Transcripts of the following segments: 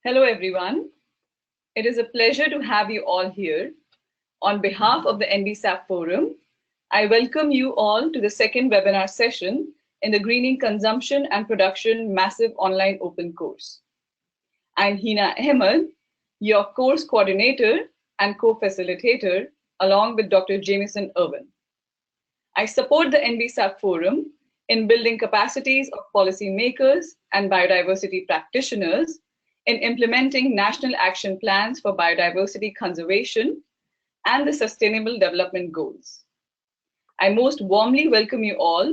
Hello, everyone. It is a pleasure to have you all here. On behalf of the NBSAP Forum, I welcome you all to the second webinar session in the Greening Consumption and Production Massive Online Open Course. I'm Hina Ahmed, your course coordinator and co-facilitator, along with Dr. Jamieson Irwin. I support the NBSAP Forum in building capacities of policymakers and biodiversity practitioners in implementing national action plans for biodiversity conservation and the Sustainable Development Goals. I most warmly welcome you all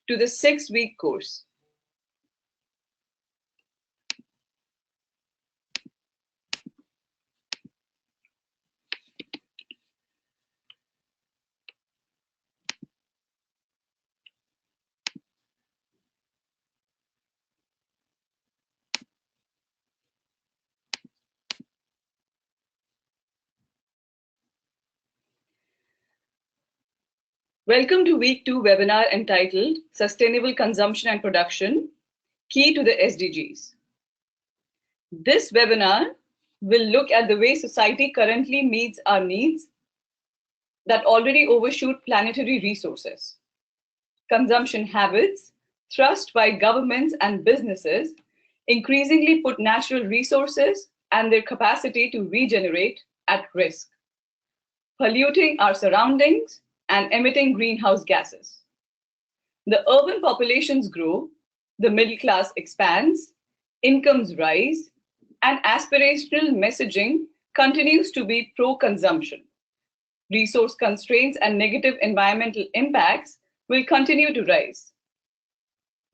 to the 6-week course. Welcome to Week 2 webinar entitled Sustainable Consumption and Production, Key to the SDGs. This webinar will look at the way society currently meets our needs that already overshoot planetary resources. Consumption habits, thrust by governments and businesses, increasingly put natural resources and their capacity to regenerate at risk, polluting our surroundings and emitting greenhouse gases. The urban populations grow, the middle class expands, incomes rise, and aspirational messaging continues to be pro-consumption. Resource constraints and negative environmental impacts will continue to rise.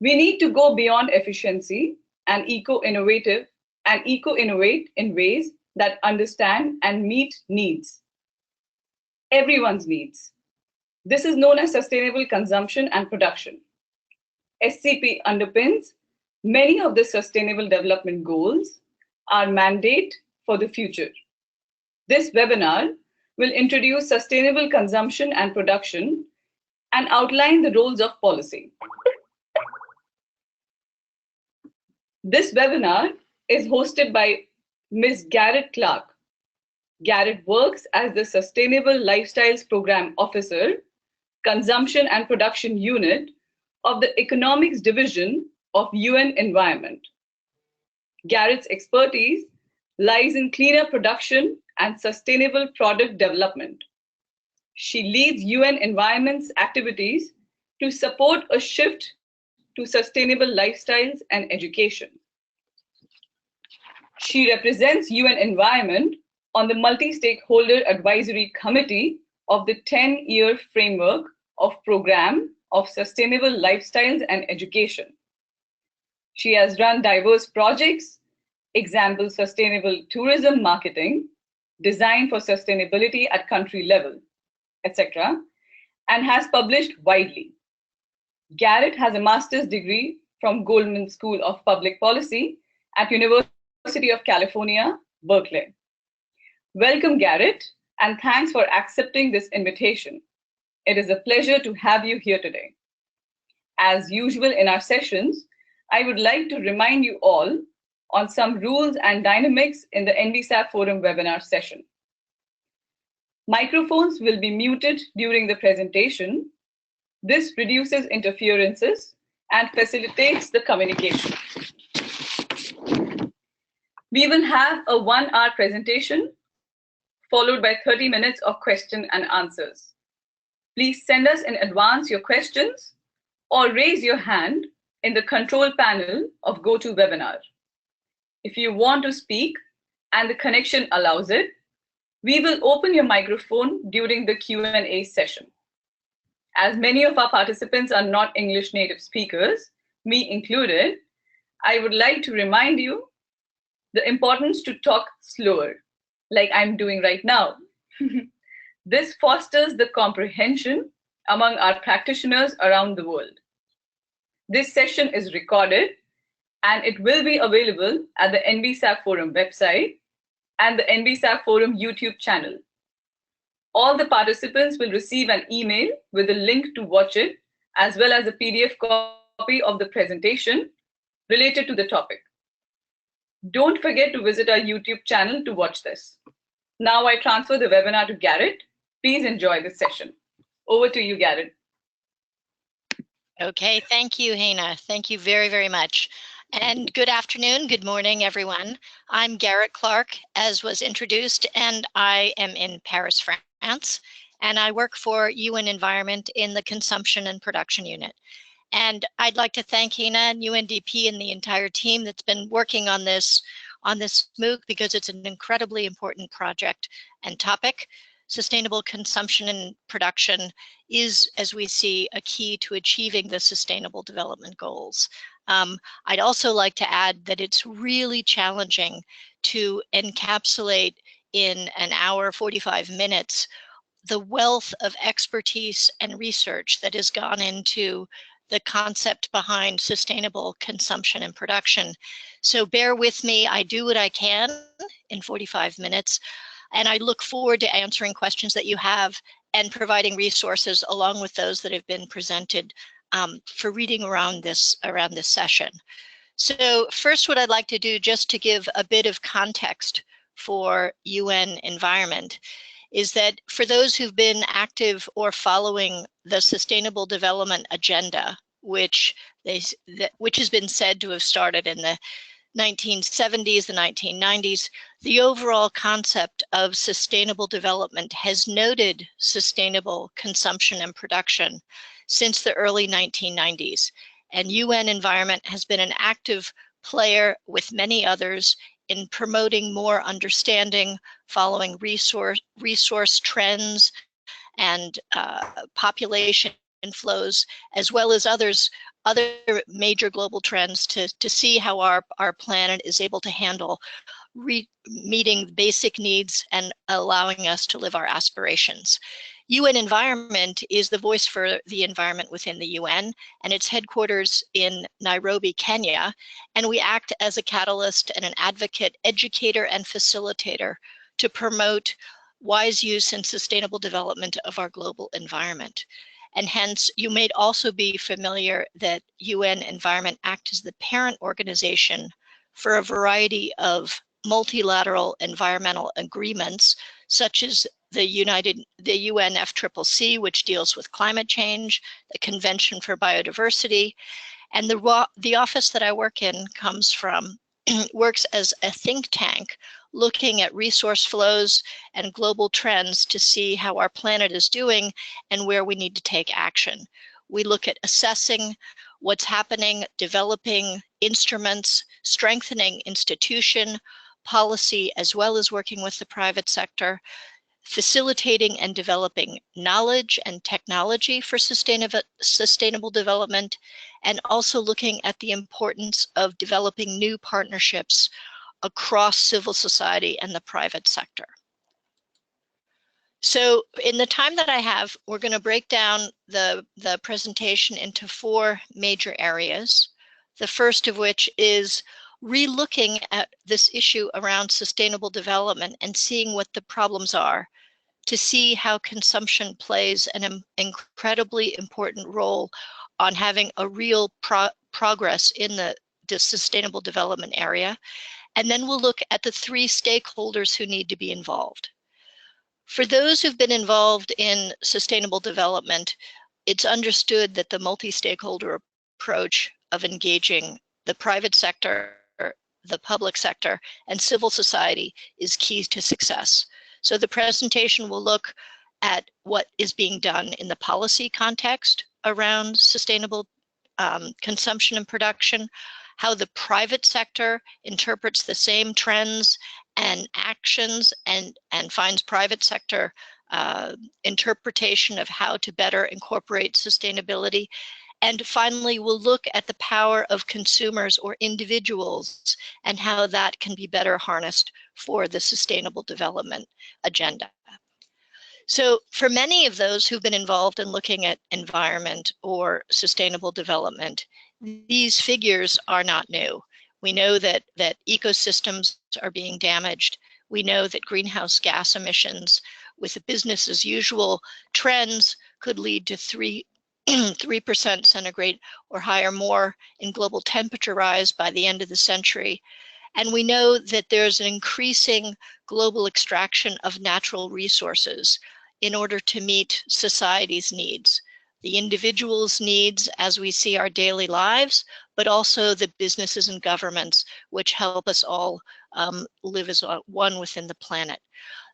We need to go beyond efficiency and eco-innovate in ways that understand and meet needs. Everyone's needs. This is known as sustainable consumption and production. SCP underpins many of the Sustainable Development Goals, our mandate for the future. This webinar will introduce sustainable consumption and production and outline the roles of policy. This webinar is hosted by Ms. Garrett Clark. Garrett works as the Sustainable Lifestyles Program Officer, Consumption and Production Unit of the Economics Division of UN Environment. Garrett's expertise lies in cleaner production and sustainable product development. She leads UN Environment's activities to support a shift to sustainable lifestyles and education. She represents UN Environment on the Multi-Stakeholder Advisory Committee of the 10-year framework of Program of Sustainable Lifestyles and Education. She has run diverse projects, example sustainable tourism marketing, design for sustainability at country level, etc., and has published widely. Garrett has a master's degree from Goldman School of Public Policy at University of California, Berkeley. Welcome, Garrett, and thanks for accepting this invitation. It is a pleasure to have you here today. As usual in our sessions, I would like to remind you all on some rules and dynamics in the NBSAP Forum webinar session. Microphones will be muted during the presentation. This reduces interferences and facilitates the communication. We will have a 1-hour presentation followed by 30 minutes of question and answers. Please send us in advance your questions or raise your hand in the control panel of GoToWebinar. If you want to speak and the connection allows it, we will open your microphone during the Q&A session. As many of our participants are not English native speakers, me included, I would like to remind you the importance to talk slower, like I'm doing right now. This fosters the comprehension among our practitioners around the world. This session is recorded and it will be available at the NBSAP Forum website and the NBSAP Forum YouTube channel. All the participants will receive an email with a link to watch it, as well as a PDF copy of the presentation related to the topic. Don't forget to visit our YouTube channel to watch this. Now I transfer the webinar to Garrett. Please enjoy this session. Over to you, Garrett. Okay, thank you, Hena. Thank you very, very much. And good afternoon, good morning, everyone. I'm Garrett Clark, as was introduced, and I am in Paris, France, and I work for UN Environment in the Consumption and Production Unit. And I'd like to thank Hena and UNDP and the entire team that's been working on this MOOC, because it's an incredibly important project and topic. Sustainable consumption and production is, as we see, a key to achieving the Sustainable Development Goals. I'd also like to add that it's really challenging to encapsulate in an hour, 45 minutes, the wealth of expertise and research that has gone into the concept behind sustainable consumption and production. So bear with me, I do what I can in 45 minutes, and I look forward to answering questions that you have and providing resources along with those that have been presented for reading around this session. So first, what I'd like to do, just to give a bit of context for UN Environment, is that for those who've been active or following the Sustainable Development Agenda, which has been said to have started in the 1970s, the 1990s, the overall concept of sustainable development has noted sustainable consumption and production since the early 1990s. And UN Environment has been an active player with many others in promoting more understanding, following resource trends and population flows, as well as other major global trends to see how our planet is able to handle meeting basic needs and allowing us to live our aspirations. UN Environment is the voice for the environment within the UN, and its headquarters in Nairobi, Kenya, and we act as a catalyst and an advocate, educator, and facilitator to promote wise use and sustainable development of our global environment. And hence, you may also be familiar that UN Environment acts as the parent organization for a variety of multilateral environmental agreements, such as the UNFCCC, which deals with climate change, the Convention for Biodiversity, and the office that I work in works as a think tank, looking at resource flows and global trends to see how our planet is doing and where we need to take action. We look at assessing what's happening, developing instruments, strengthening institution, policy, as well as working with the private sector, facilitating and developing knowledge and technology for sustainable development, and also looking at the importance of developing new partnerships across civil society and the private sector. So in the time that I have, we're going to break down the presentation into 4 major areas. The first of which is re-looking at this issue around sustainable development and seeing what the problems are, to see how consumption plays an incredibly important role on having a real progress in the sustainable development area. And then we'll look at the 3 stakeholders who need to be involved. For those who've been involved in sustainable development, it's understood that the multi-stakeholder approach of engaging the private sector, the public sector, and civil society is key to success. So the presentation will look at what is being done in the policy context around sustainable consumption and production, how the private sector interprets the same trends and actions and finds private sector interpretation of how to better incorporate sustainability. And finally, we'll look at the power of consumers or individuals and how that can be better harnessed for the Sustainable Development Agenda. So for many of those who've been involved in looking at environment or sustainable development, these figures are not new. We know that ecosystems are being damaged. We know that greenhouse gas emissions with the business as usual trends could lead to 3% centigrade or higher more in global temperature rise by the end of the century. And we know that there's an increasing global extraction of natural resources in order to meet society's needs, the individual's needs as we see our daily lives, but also the businesses and governments which help us all live as one within the planet.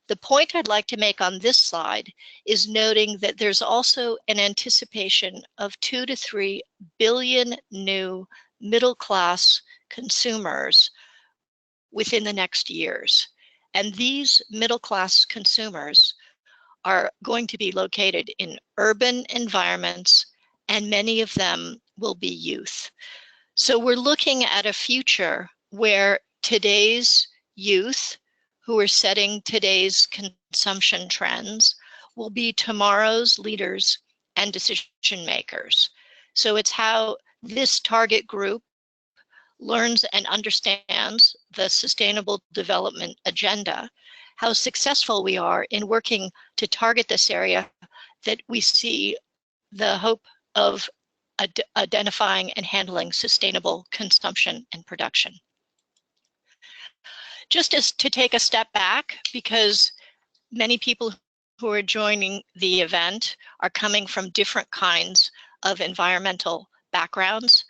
The point I'd like to make on this slide is noting that there's also an anticipation of 2 to 3 billion new middle-class consumers within the next years. And these middle-class consumers are going to be located in urban environments, and many of them will be youth. So we're looking at a future where today's youth, who are setting today's consumption trends, will be tomorrow's leaders and decision makers. So it's how this target group learns and understands the Sustainable Development Agenda, how successful we are in working to target this area, that we see the hope of identifying and handling sustainable consumption and production. Just as to take a step back, because many people who are joining the event are coming from different kinds of environmental backgrounds,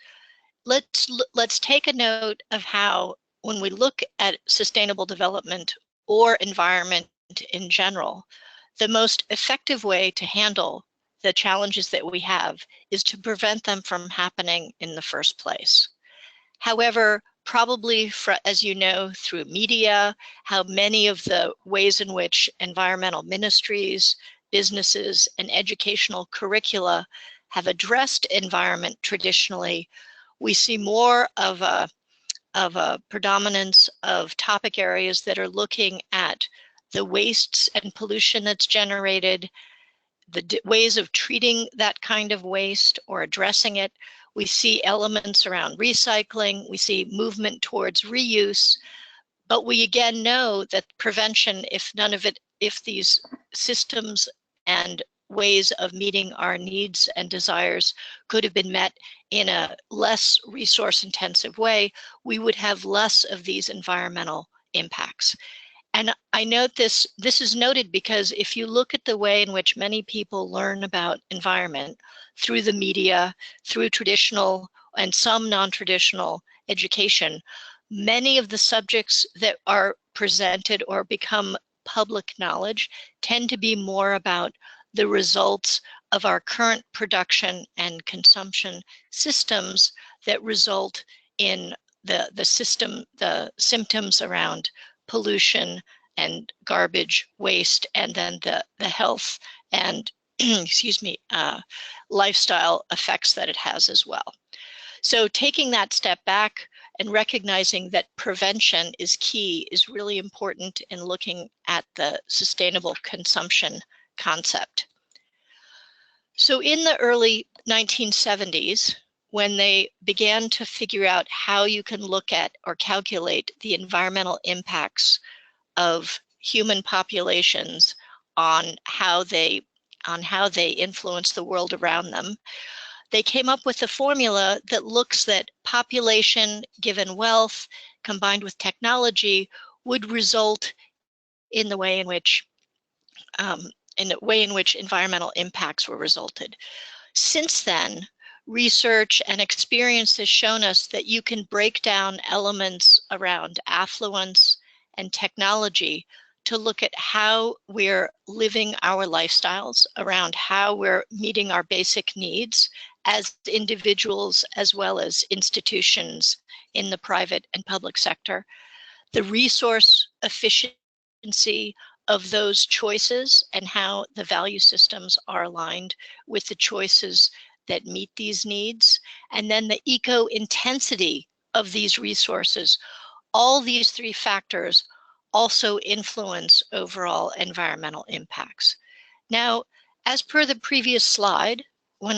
let's take a note of how, when we look at sustainable development or environment in general, the most effective way to handle the challenges that we have is to prevent them from happening in the first place. However, probably, as you know, through media, how many of the ways in which environmental ministries, businesses, and educational curricula have addressed environment traditionally, we see more of a predominance of topic areas that are looking at the wastes and pollution that's generated, the ways of treating that kind of waste or addressing it. We see elements around recycling, we see movement towards reuse, but we again know that prevention, if these systems and ways of meeting our needs and desires could have been met in a less resource intensive way, we would have less of these environmental impacts. And I note this is noted because if you look at the way in which many people learn about environment through the media, through traditional and some non-traditional education, many of the subjects that are presented or become public knowledge tend to be more about the results of our current production and consumption systems that result in the symptoms around pollution and garbage waste, and then the health and excuse me, lifestyle effects that it has as well. So taking that step back and recognizing that prevention is key is really important in looking at the sustainable consumption concept. So in the early 1970s, when they began to figure out how you can look at or calculate the environmental impacts of human populations on how they influence the world around them, they came up with a formula that looks that population given wealth combined with technology would result in the way in which environmental impacts were resulted. Since then, research and experience has shown us that you can break down elements around affluence and technology to look at how we're living our lifestyles, around how we're meeting our basic needs as individuals as well as institutions in the private and public sector, the resource efficiency of those choices and how the value systems are aligned with the choices that meet these needs, and then the eco-intensity of these resources. All these three factors also influence overall environmental impacts. Now, as per the previous slide, when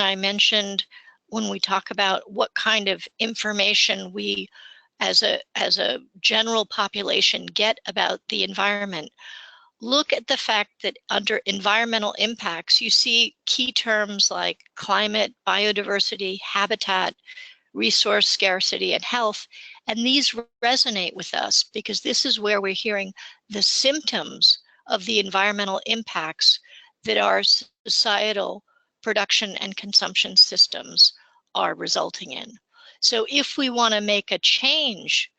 we talk about what kind of information we as a general population get about the environment, look at the fact that under environmental impacts, you see key terms like climate, biodiversity, habitat, resource scarcity, and health. And these resonate with us because this is where we're hearing the symptoms of the environmental impacts that our societal production and consumption systems are resulting in. So if we want to make a change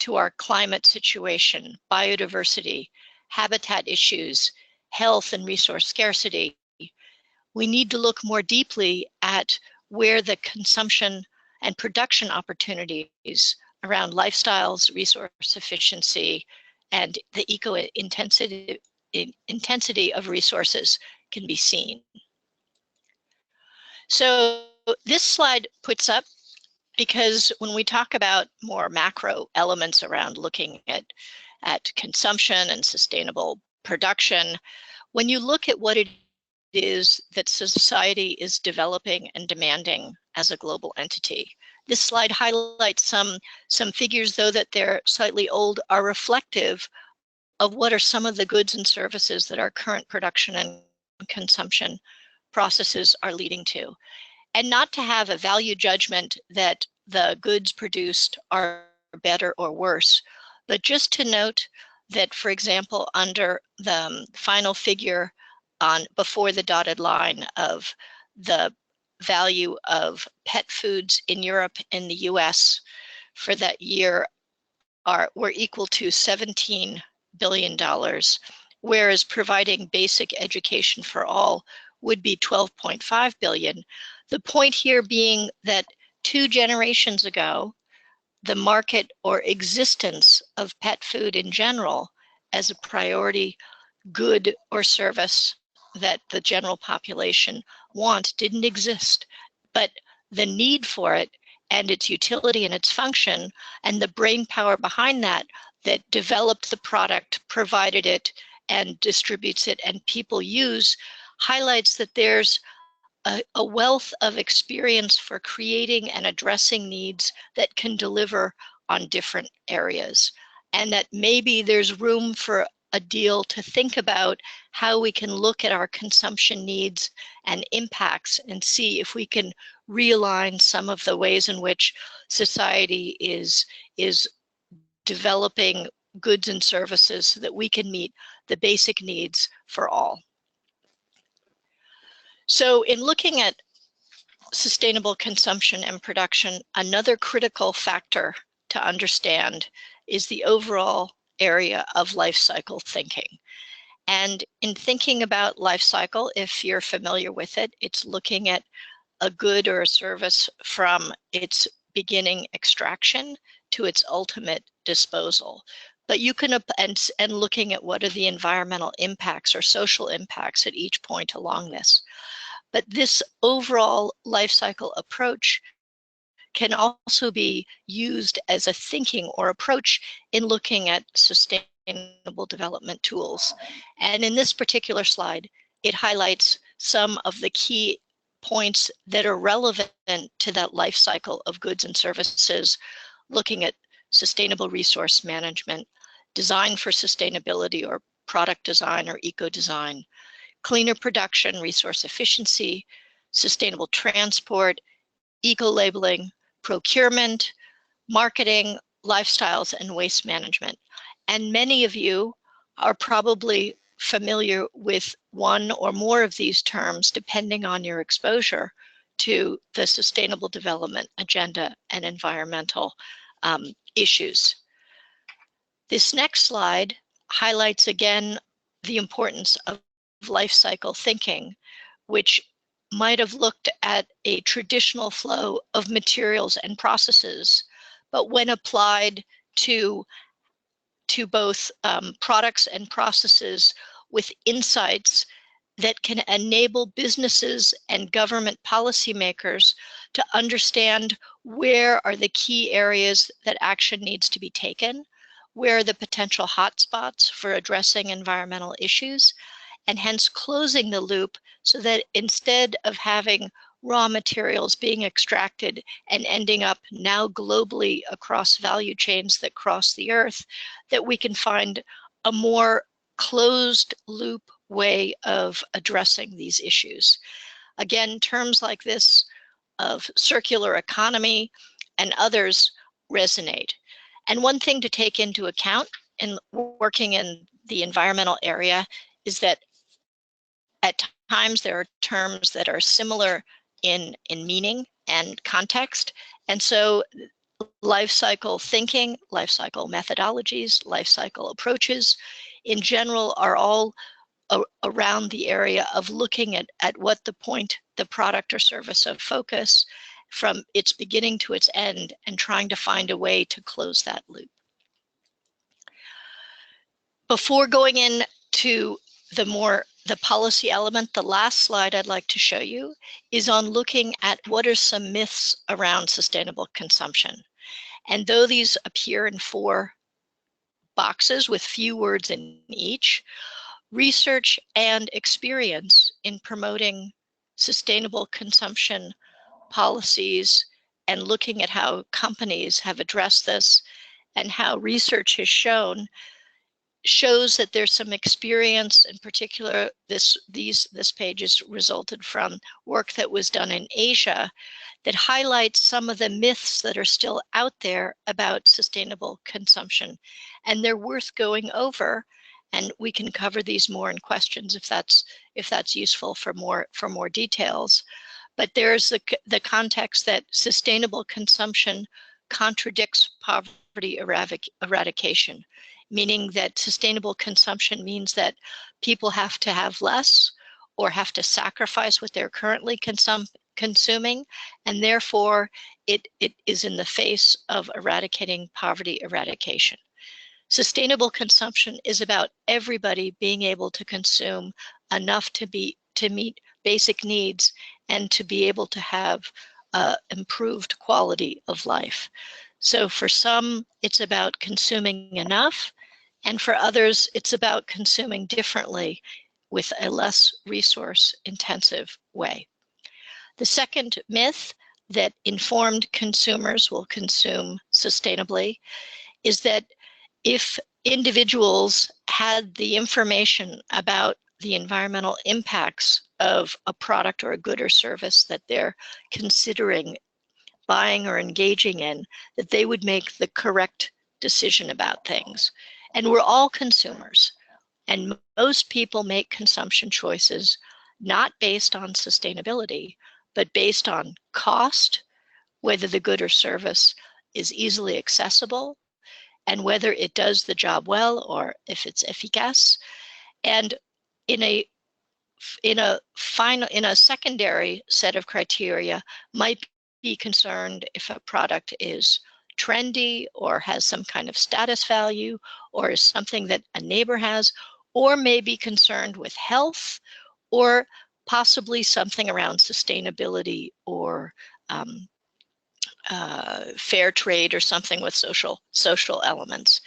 to our climate situation, biodiversity, habitat issues, health and resource scarcity, we need to look more deeply at where the consumption and production opportunities around lifestyles, resource efficiency, and the eco-intensity of resources can be seen. So this slide puts up, because when we talk about more macro elements around looking at consumption and sustainable production, when you look at what it is that society is developing and demanding as a global entity, this slide highlights some figures, though that they're slightly old, are reflective of what are some of the goods and services that our current production and consumption processes are leading to. And not to have a value judgment that the goods produced are better or worse, but just to note that, for example, under the final figure before the dotted line of the value of pet foods in Europe and the US for that year were equal to $17 billion, whereas providing basic education for all would be 12.5 billion. The point here being that 2 generations ago, the market or existence of pet food in general as a priority good or service that the general population didn't exist, but the need for it and its utility and its function and the brain power behind that developed the product, provided it, and distributes it, and people use, highlights that there's a wealth of experience for creating and addressing needs that can deliver on different areas, and that maybe there's room for a deal to think about how we can look at our consumption needs and impacts and see if we can realign some of the ways in which society is developing goods and services so that we can meet the basic needs for all. So in looking at sustainable consumption and production, another critical factor to understand is the overall area of life cycle thinking. And in thinking about life cycle, if you're familiar with it, it's looking at a good or a service from its beginning extraction to its ultimate disposal. But you can, and looking at what are the environmental impacts or social impacts at each point along this. But this overall life cycle approach can also be used as a thinking or approach in looking at sustainable development tools. And in this particular slide, it highlights some of the key points that are relevant to that life cycle of goods and services, looking at sustainable resource management, design for sustainability or product design or eco-design, cleaner production, resource efficiency, sustainable transport, eco-labeling, procurement, marketing, lifestyles, and waste management. And many of you are probably familiar with one or more of these terms, depending on your exposure to the Sustainable Development Agenda and environmental issues. This next slide highlights again the importance of life cycle thinking, which might have looked at a traditional flow of materials and processes, but when applied to both products and processes with insights that can enable businesses and government policymakers to understand where are the key areas that action needs to be taken, where are the potential hotspots for addressing environmental issues, and hence closing the loop so that instead of having raw materials being extracted and ending up now globally across value chains that cross the earth, that we can find a more closed loop way of addressing these issues. Again, terms like this of circular economy and others resonate. And one thing to take into account in working in the environmental area is that at times there are terms that are similar in meaning and context. And so life cycle thinking, life cycle methodologies, life cycle approaches in general are all around the area of looking at what the product or service of focus from its beginning to its end and trying to find a way to close that loop. Before going into the policy element, the last slide I'd like to show you is on looking at what are some myths around sustainable consumption. And though these appear in 4 boxes with few words in each, research and experience in promoting sustainable consumption policies and looking at how companies have addressed this and how research has shows that there's some experience. In particular, this page is resulted from work that was done in Asia that highlights some of the myths that are still out there about sustainable consumption. And they're worth going over, and we can cover these more in questions if that's useful for more details. But there's the context that sustainable consumption contradicts poverty eradication, meaning that sustainable consumption means that people have to have less or have to sacrifice what they're currently consuming, and therefore it is in the face of eradicating poverty eradication. Sustainable consumption is about everybody being able to consume enough to meet basic needs and to be able to have improved quality of life. So for some, it's about consuming enough, and for others, it's about consuming differently with a less resource-intensive way. The second myth that informed consumers will consume sustainably is that if individuals had the information about the environmental impacts of a product or a good or service that they're considering buying or engaging in, that they would make the correct decision about things. And we're all consumers, and most people make consumption choices not based on sustainability, but based on cost, whether the good or service is easily accessible, and whether it does the job well or if it's efficace. And in a secondary set of criteria might be concerned if a product is trendy or has some kind of status value or is something that a neighbor has, or may be concerned with health or possibly something around sustainability or fair trade or something with social elements.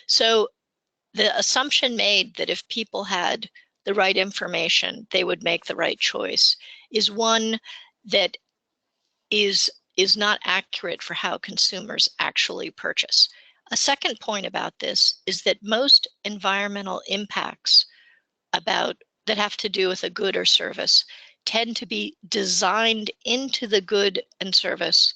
So the assumption made that if people had the right information, they would make the right choice is one that is not accurate for how consumers actually purchase. A second point about this is that most environmental impacts that have to do with a good or service tend to be designed into the good and service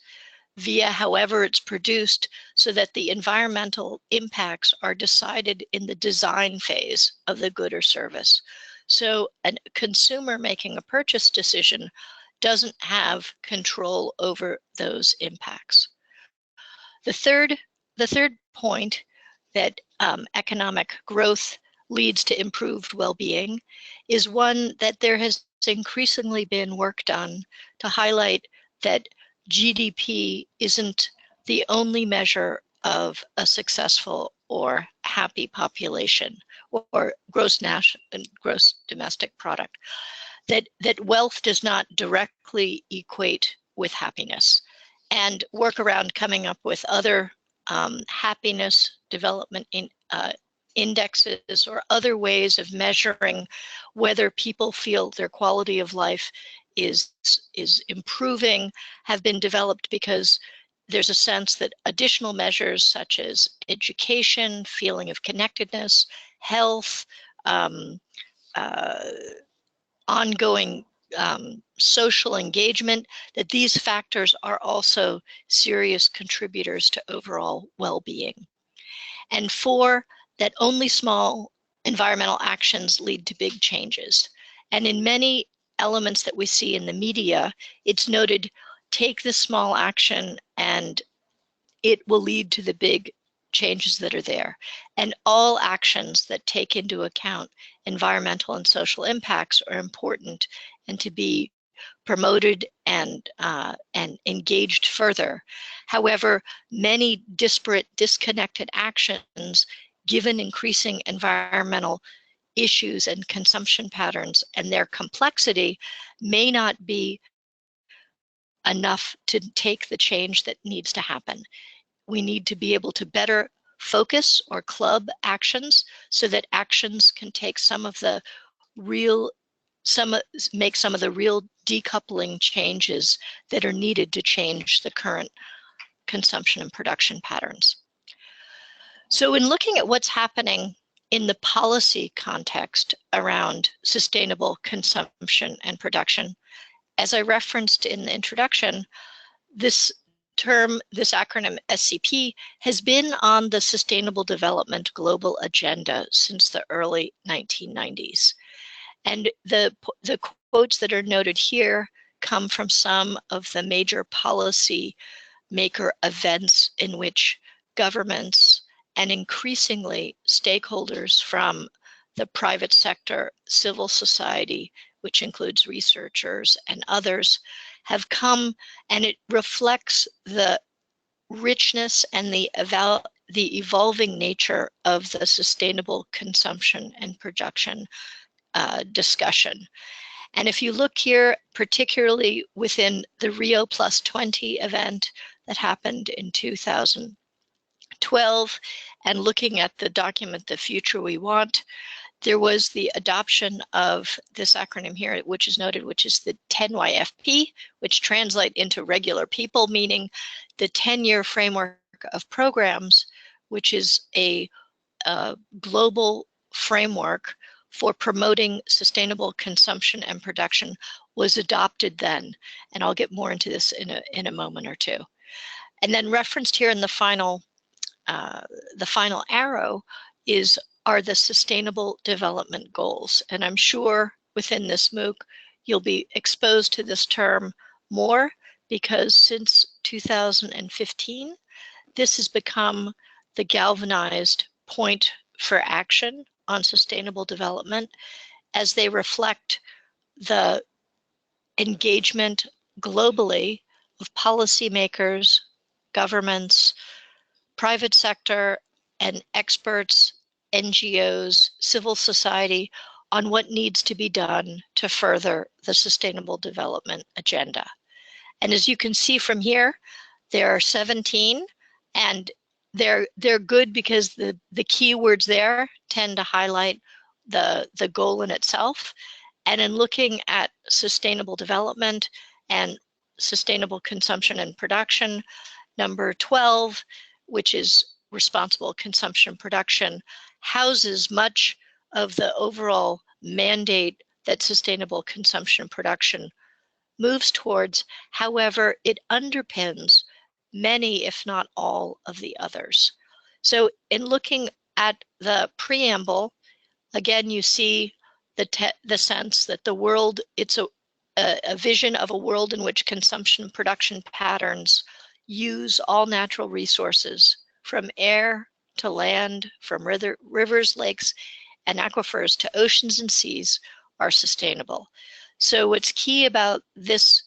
via however it's produced, so that the environmental impacts are decided in the design phase of the good or service. So a consumer making a purchase decision doesn't have control over those impacts. The third point that economic growth leads to improved well-being is one that there has increasingly been work done to highlight that GDP isn't the only measure of a successful or happy population or gross domestic product, that wealth does not directly equate with happiness, and work around coming up with other happiness development indexes or other ways of measuring whether people feel their quality of life is improving have been developed, because there's a sense that additional measures such as education, feeling of connectedness, health, ongoing social engagement, that these factors are also serious contributors to overall well-being. And 4, that only small environmental actions lead to big changes. And in many elements that we see in the media, it's noted, take this small action and it will lead to the big changes that are there. And all actions that take into account environmental and social impacts are important and to be promoted and engaged further. However, many disparate, disconnected actions, given increasing environmental issues and consumption patterns and their complexity, may not be enough to take the change that needs to happen. We need to be able to better focus or club actions so that actions can take some of the real make some of the real decoupling changes that are needed to change the current consumption and production patterns. So in looking at what's happening in the policy context around sustainable consumption and production, as I referenced in the introduction, this term, this acronym SCP, has been on the Sustainable Development Global Agenda since the early 1990s. And the quotes that are noted here come from some of the major policy maker events in which governments and increasingly stakeholders from the private sector, civil society, which includes researchers and others, have come, and it reflects the richness and the evolving nature of the sustainable consumption and production discussion. And if you look here, particularly within the Rio Plus 20 event that happened in 2012, and looking at the document, The Future We Want, there was the adoption of this acronym here, which is noted, which is the 10YFP, which translate into regular people, meaning the 10-year framework of programs, which is a global framework for promoting sustainable consumption and production, was adopted then. And I'll get more into this in a moment or two. And then referenced here in the final arrow are the Sustainable Development Goals. And I'm sure within this MOOC, you'll be exposed to this term more, because since 2015, this has become the galvanized point for action on sustainable development, as they reflect the engagement globally of policymakers, governments, private sector, and experts, NGOs, civil society, on what needs to be done to further the sustainable development agenda. And as you can see from here, there are 17, and they're good because the keywords there tend to highlight the goal in itself. And in looking at sustainable development and sustainable consumption and production, number 12, which is responsible consumption production, houses much of the overall mandate that sustainable consumption production moves towards. However, it underpins many, if not all, of the others. So in looking at the preamble, again, you see the sense that the world, it's a vision of a world in which consumption production patterns use all natural resources, from air to land, from rivers, lakes, and aquifers to oceans and seas, are sustainable. So what's key about this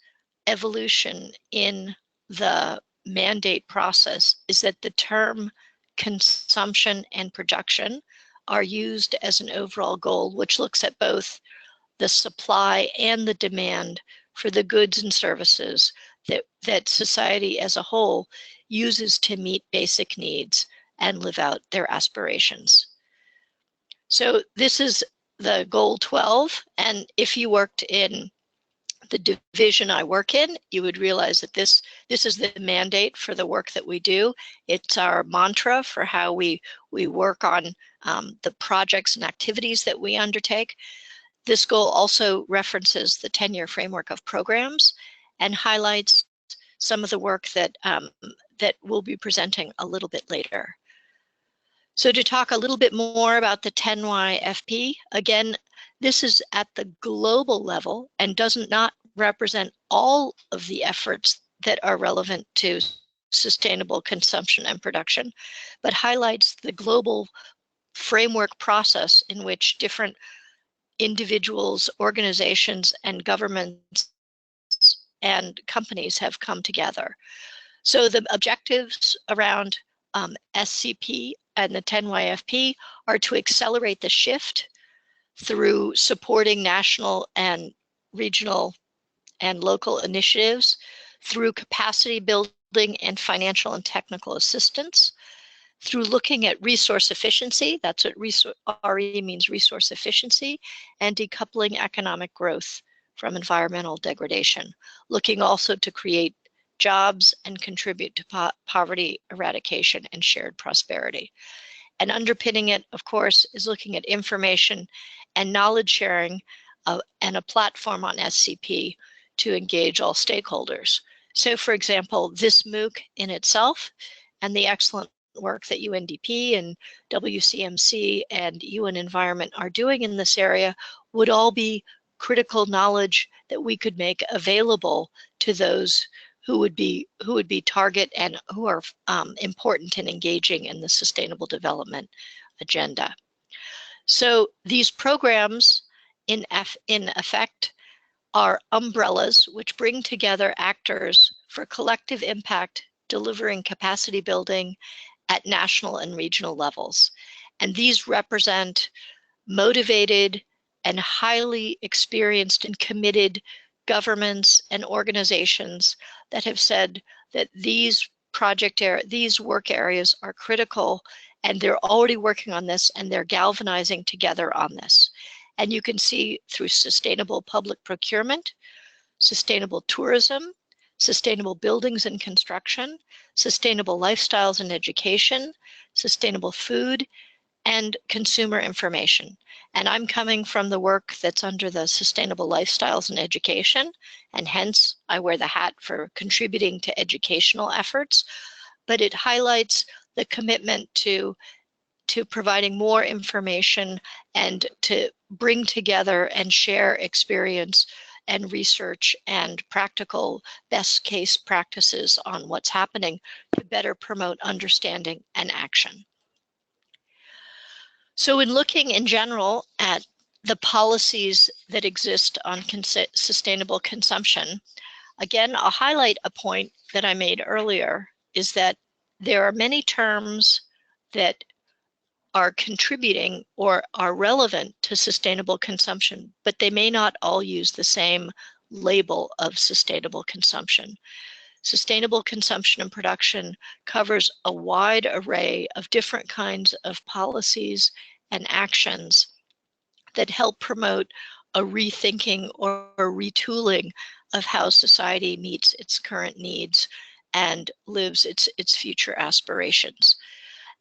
evolution in the mandate process is that the term consumption and production are used as an overall goal, which looks at both the supply and the demand for the goods and services that society as a whole uses to meet basic needs and live out their aspirations. So this is the goal 12, and if you worked in the division I work in, you would realize that this is the mandate for the work that we do. It's our mantra for how we work on the projects and activities that we undertake. This goal also references the 10-year framework of programs and highlights some of the work that, that we'll be presenting a little bit later. So to talk a little bit more about the 10YFP, again, this is at the global level and does not represent all of the efforts that are relevant to sustainable consumption and production, but highlights the global framework process in which different individuals, organizations, and governments and companies have come together. So the objectives around SCP and the 10YFP are to accelerate the shift through supporting national and regional and local initiatives, through capacity building and financial and technical assistance, through looking at resource efficiency, that's what RE means, resource efficiency, and decoupling economic growth from environmental degradation, looking also to create jobs and contribute to poverty eradication and shared prosperity. And underpinning it, of course, is looking at information and knowledge sharing and a platform on SCP to engage all stakeholders. So for example, this MOOC in itself and the excellent work that UNDP and WCMC and UN Environment are doing in this area would all be critical knowledge that we could make available to those who would be target and who are important in engaging in the Sustainable Development Agenda. So these programs in effect are umbrellas which bring together actors for collective impact, delivering capacity building at national and regional levels. And these represent motivated and highly experienced and committed governments and organizations that have said that these work areas are critical, and they're already working on this, and they're galvanizing together on this. And you can see through sustainable public procurement, sustainable tourism, sustainable buildings and construction, sustainable lifestyles and education, sustainable food, and consumer information. And I'm coming from the work that's under the sustainable lifestyles and education, and hence I wear the hat for contributing to educational efforts, but it highlights the commitment to providing more information and to bring together and share experience and research and practical best case practices on what's happening to better promote understanding and action. So in looking in general at the policies that exist on sustainable consumption, again, I'll highlight a point that I made earlier, is that there are many terms that are contributing or are relevant to sustainable consumption, but they may not all use the same label of sustainable consumption. Sustainable consumption and production covers a wide array of different kinds of policies and actions that help promote a rethinking or a retooling of how society meets its current needs and lives its future aspirations.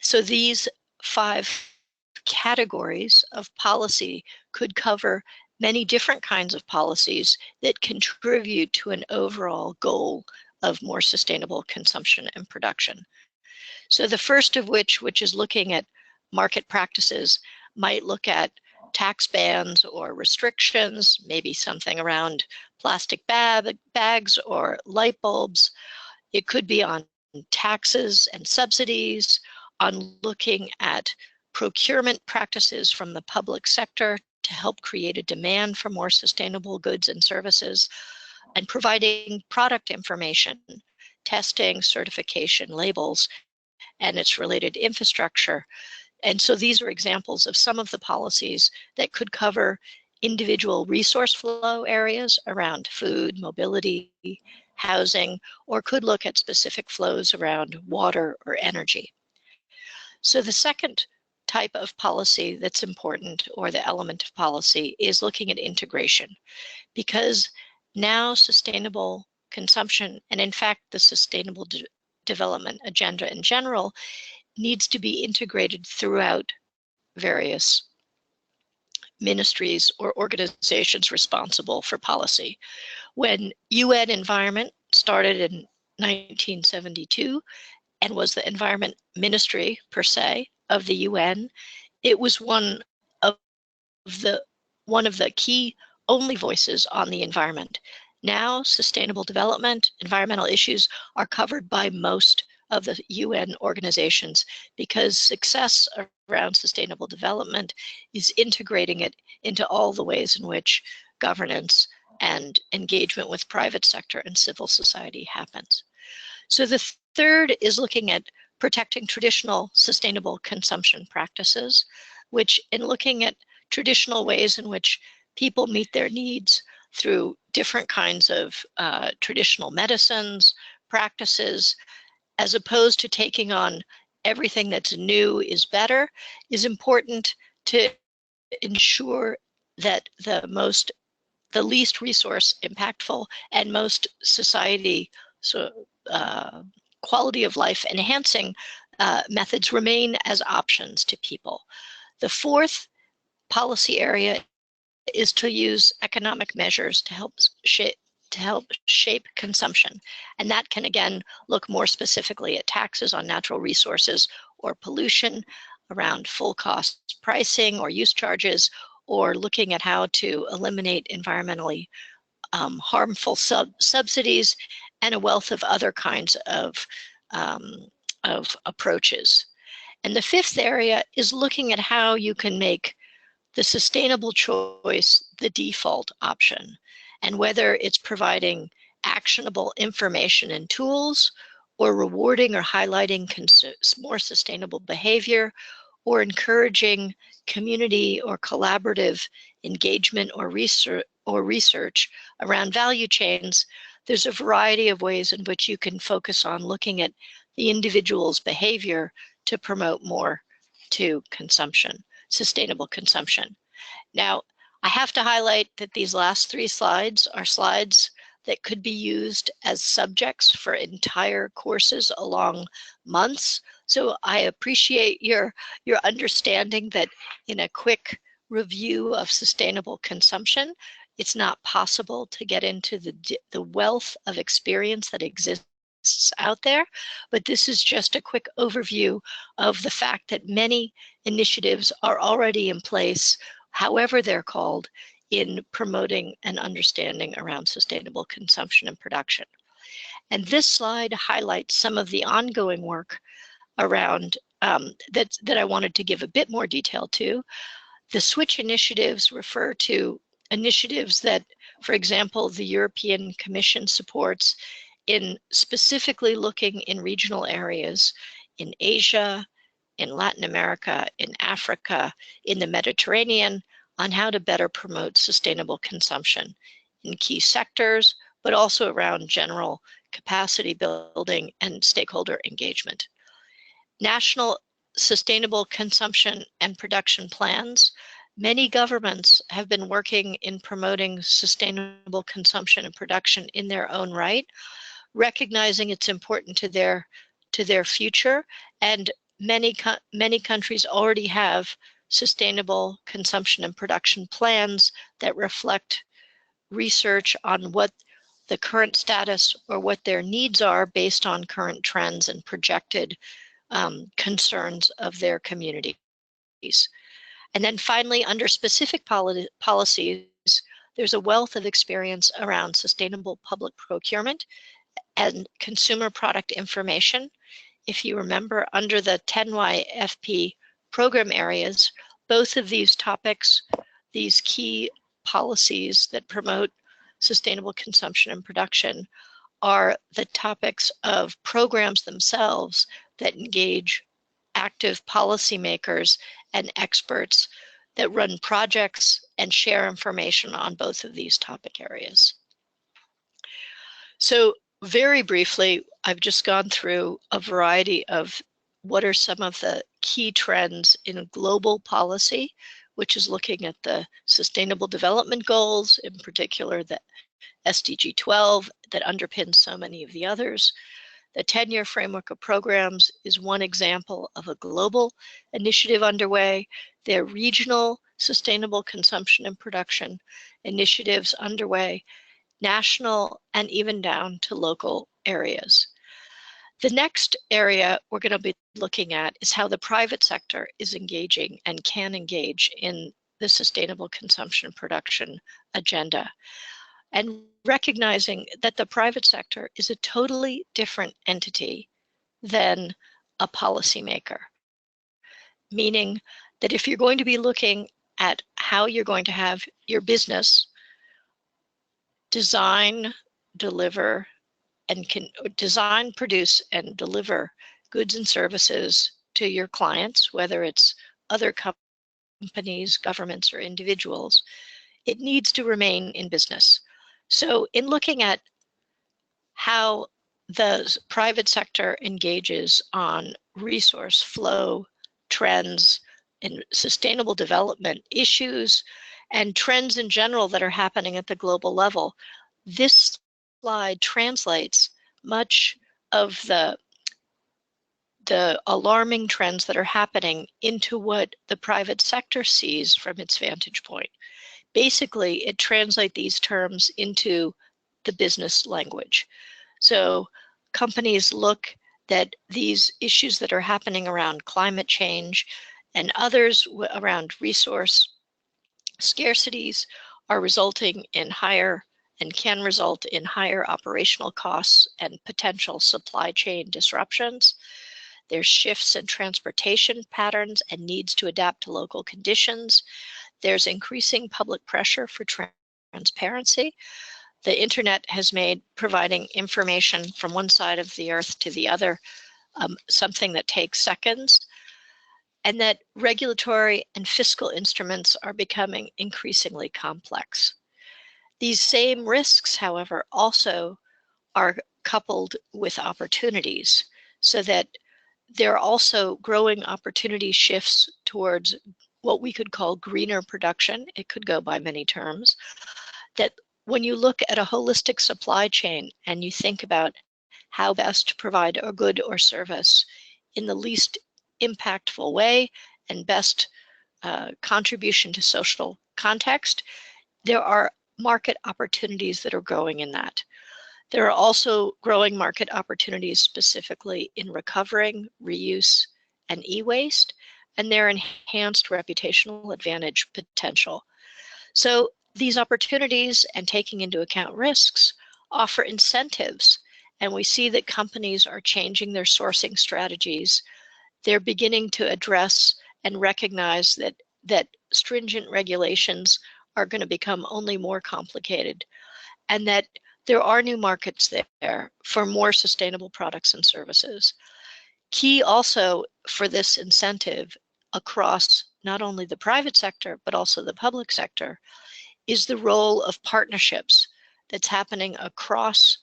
So these 5 categories of policy could cover many different kinds of policies that contribute to an overall goal of more sustainable consumption and production. So the first of which is looking at market practices, might look at tax bans or restrictions, maybe something around plastic bags or light bulbs. It could be on taxes and subsidies, on looking at procurement practices from the public sector to help create a demand for more sustainable goods and services, and providing product information, testing, certification, labels, and its related infrastructure. And so these are examples of some of the policies that could cover individual resource flow areas around food, mobility, housing, or could look at specific flows around water or energy. So the second type of policy that's important, or the element of policy, is looking at integration, because now sustainable consumption, and in fact the Sustainable Development Agenda in general, needs to be integrated throughout various ministries or organizations responsible for policy. When UN Environment started in 1972 and was the Environment Ministry, per se, of the UN, it was one of the key only voices on the environment. Now, sustainable development, environmental issues are covered by most of the UN organizations because success around sustainable development is integrating it into all the ways in which governance and engagement with private sector and civil society happens. So the third is looking at protecting traditional sustainable consumption practices, which in looking at traditional ways in which people meet their needs through different kinds of traditional medicines, practices, as opposed to taking on everything that's new is better, is important to ensure that the least resource impactful and most society quality of life enhancing methods remain as options to people. The fourth policy area is to use economic measures to help shape consumption. And that can, again, look more specifically at taxes on natural resources or pollution, around full cost pricing or use charges, or looking at how to eliminate environmentally harmful subsidies, and a wealth of other kinds of approaches. And the fifth area is looking at how you can make the sustainable choice the default option, and whether it's providing actionable information and tools, or rewarding or highlighting more sustainable behavior, or encouraging community or collaborative engagement or research around value chains. There's a variety of ways in which you can focus on looking at the individual's behavior to promote more to consumption, sustainable consumption. Now, I have to highlight that these last three slides are slides that could be used as subjects for entire courses along months. So I appreciate your understanding that in a quick review of sustainable consumption, it's not possible to get into the wealth of experience that exists out there, but this is just a quick overview of the fact that many initiatives are already in place, however they're called, in promoting an understanding around sustainable consumption and production. And this slide highlights some of the ongoing work around that I wanted to give a bit more detail to. The switch initiatives refer to initiatives that, for example, the European Commission supports in specifically looking in regional areas in Asia, in Latin America, in Africa, in the Mediterranean, on how to better promote sustainable consumption in key sectors, but also around general capacity building and stakeholder engagement. National sustainable consumption and production plans. Many governments have been working in promoting sustainable consumption and production in their own right, recognizing it's important to their future, and many countries already have sustainable consumption and production plans that reflect research on what the current status or what their needs are based on current trends and projected concerns of their communities. And then finally, under specific policies, there's a wealth of experience around sustainable public procurement and consumer product information. If you remember, under the 10YFP program areas, both of these topics, these key policies that promote sustainable consumption and production, are the topics of programs themselves that engage active policymakers and experts that run projects and share information on both of these topic areas. So very briefly, I've just gone through a variety of what are some of the key trends in global policy, which is looking at the Sustainable Development Goals, in particular the SDG 12 that underpins so many of the others. The 10-year framework of programs is one example of a global initiative underway. There are regional sustainable consumption and production initiatives underway, national and even down to local areas. The next area we're going to be looking at is how the private sector is engaging and can engage in the sustainable consumption production agenda, and recognizing that the private sector is a totally different entity than a policymaker, meaning that if you're going to be looking at how you're going to have your business design, deliver, and can design, produce, and deliver goods and services to your clients, whether it's other companies, governments, or individuals, it needs to remain in business. So in looking at how the private sector engages on resource flow, trends, and sustainable development issues, and trends in general that are happening at the global level, this slide translates much of the alarming trends that are happening into what the private sector sees from its vantage point. Basically, it translates these terms into the business language. So companies look that these issues that are happening around climate change and others around resource scarcities are resulting in higher and can result in higher operational costs and potential supply chain disruptions. There's shifts in transportation patterns and needs to adapt to local conditions. There's increasing public pressure for transparency. The internet has made providing information from one side of the earth to the other something that takes seconds, and that regulatory and fiscal instruments are becoming increasingly complex. These same risks, however, also are coupled with opportunities, so that there are also growing opportunity shifts towards what we could call greener production. It could go by many terms. That when you look at a holistic supply chain and you think about how best to provide a good or service in the least impactful way and best contribution to social context, there are market opportunities that are growing in that. There are also growing market opportunities specifically in recovering, reuse, and e-waste, and their enhanced reputational advantage potential. So these opportunities and taking into account risks offer incentives, and we see that companies are changing their sourcing strategies. They're beginning to address and recognize that stringent regulations are going to become only more complicated, and that there are new markets there for more sustainable products and services. Key also for this incentive across not only the private sector, but also the public sector, is the role of partnerships that's happening across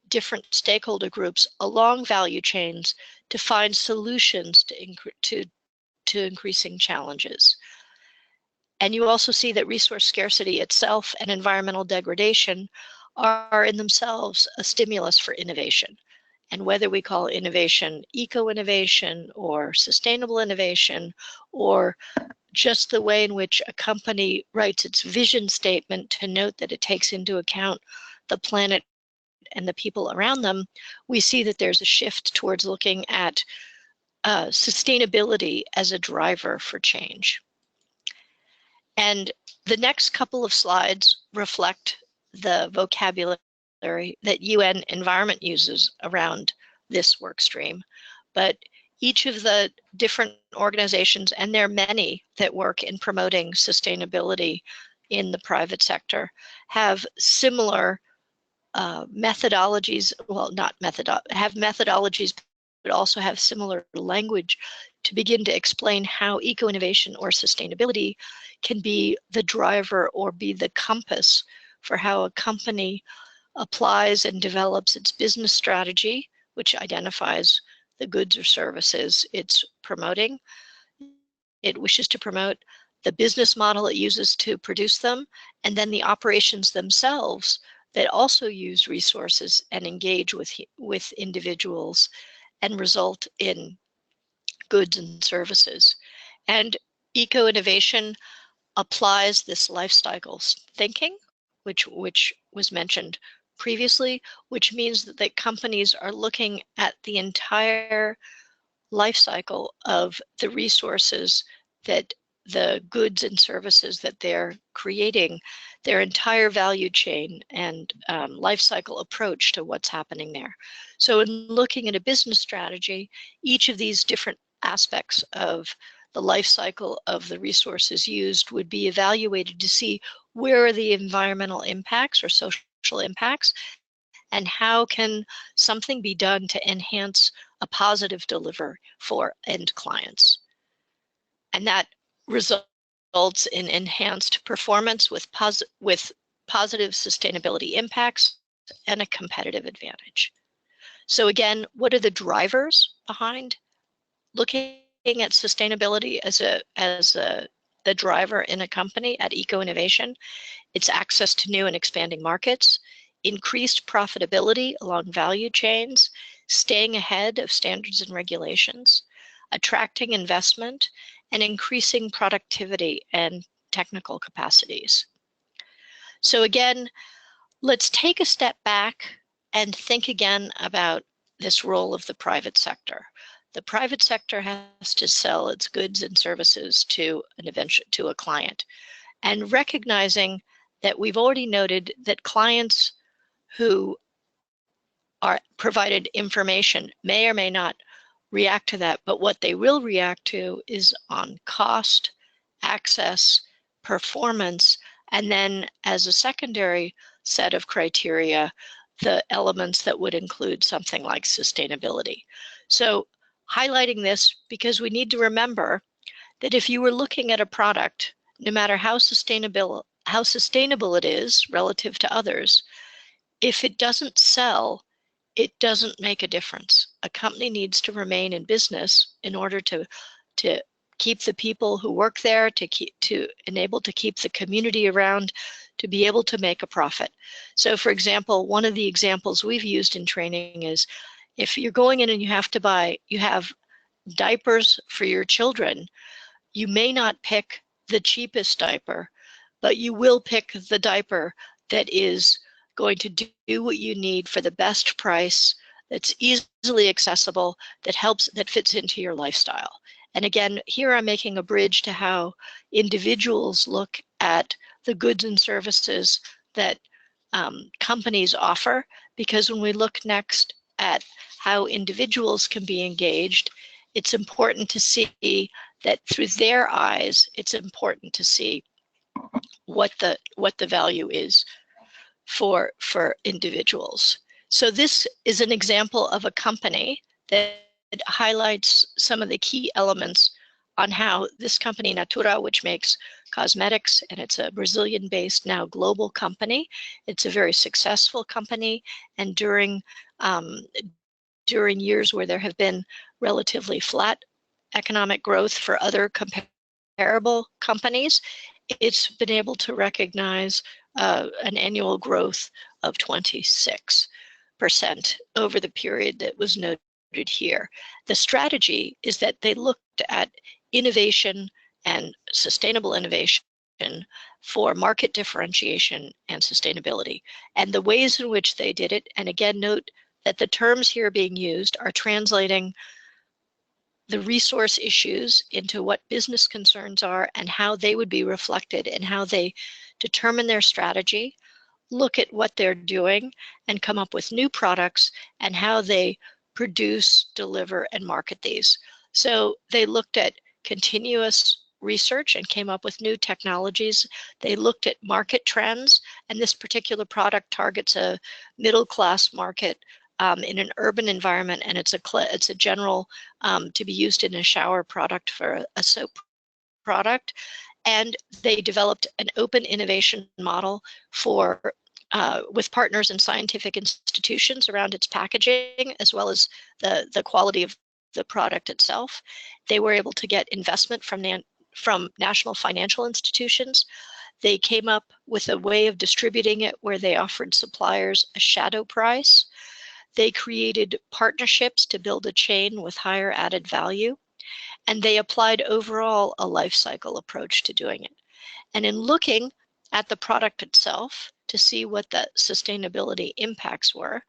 different stakeholder groups along value chains to find solutions to increasing challenges. And you also see that resource scarcity itself and environmental degradation are in themselves a stimulus for innovation. And whether we call innovation eco-innovation or sustainable innovation, or just the way in which a company writes its vision statement to note that it takes into account the planet and the people around them, we see that there's a shift towards looking at sustainability as a driver for change. And the next couple of slides reflect the vocabulary that UN Environment uses around this work stream. But each of the different organizations, and there are many that work in promoting sustainability in the private sector, have similar methodologies, well, have methodologies, but also have similar language to begin to explain how eco-innovation or sustainability can be the driver or be the compass for how a company applies and develops its business strategy, which identifies the goods or services it's promoting. It wishes to promote the business model it uses to produce them, and then the operations themselves that also use resources and engage with individuals and result in goods and services. And eco-innovation applies this life cycles thinking, which was mentioned previously, which means that companies are looking at the entire life cycle of the resources, that the goods and services that they're creating, their entire value chain and life cycle approach to what's happening there. So in looking at a business strategy, each of these different aspects of the life cycle of the resources used would be evaluated to see where are the environmental impacts or social impacts, and how can something be done to enhance a positive deliver for end clients. And that results in enhanced performance with positive sustainability impacts and a competitive advantage. So again, what are the drivers behind looking at sustainability as the driver in a company at eco-innovation? It's access to new and expanding markets, increased profitability along value chains, staying ahead of standards and regulations, attracting investment, and increasing productivity and technical capacities. So again, let's take a step back and think again about this role of the private sector. The private sector has to sell its goods and services to a client, and recognizing that we've already noted that clients who are provided information may or may not react to that, but what they will react to is on cost, access, performance, and then as a secondary set of criteria, the elements that would include something like sustainability. So highlighting this because we need to remember that if you were looking at a product, no matter how sustainable it is relative to others, if it doesn't sell, it doesn't make a difference. A company needs to remain in business in order to keep the people who work there, to enable to keep the community around, to be able to make a profit. So for example, one of the examples we've used in training is if you're going in and you have diapers for your children, you may not pick the cheapest diaper, but you will pick the diaper that is going to do what you need for the best price, that's easily accessible, that fits into your lifestyle. And again, here I'm making a bridge to how individuals look at the goods and services that companies offer, because when we look next at how individuals can be engaged, it's important to see that through their eyes, it's important to see what the value is for individuals. So this is an example of a company that highlights some of the key elements on how this company, Natura, which makes cosmetics, and it's a Brazilian-based, now global company. It's a very successful company, and during years where there have been relatively flat economic growth for other comparable companies, it's been able to recognize an annual growth of 26% over the period that was noted here. The strategy is that they looked at innovation and sustainable innovation for market differentiation and sustainability, and the ways in which they did it. And again, note that the terms here being used are translating the resource issues into what business concerns are and how they would be reflected and how they determine their strategy, look at what they're doing, and come up with new products and how they produce, deliver, and market these. So they looked at continuous research and came up with new technologies. They looked at market trends, and this particular product targets a middle-class market in an urban environment, and it's a general to be used in a shower product for a soap product. And they developed an open innovation model for with partners in scientific institutions around its packaging, as well as the quality of the product itself. They were able to get investment from national financial institutions. They came up with a way of distributing it where they offered suppliers a shadow price. They created partnerships to build a chain with higher added value. And they applied overall a life cycle approach to doing it. And in looking at the product itself to see what the sustainability impacts were,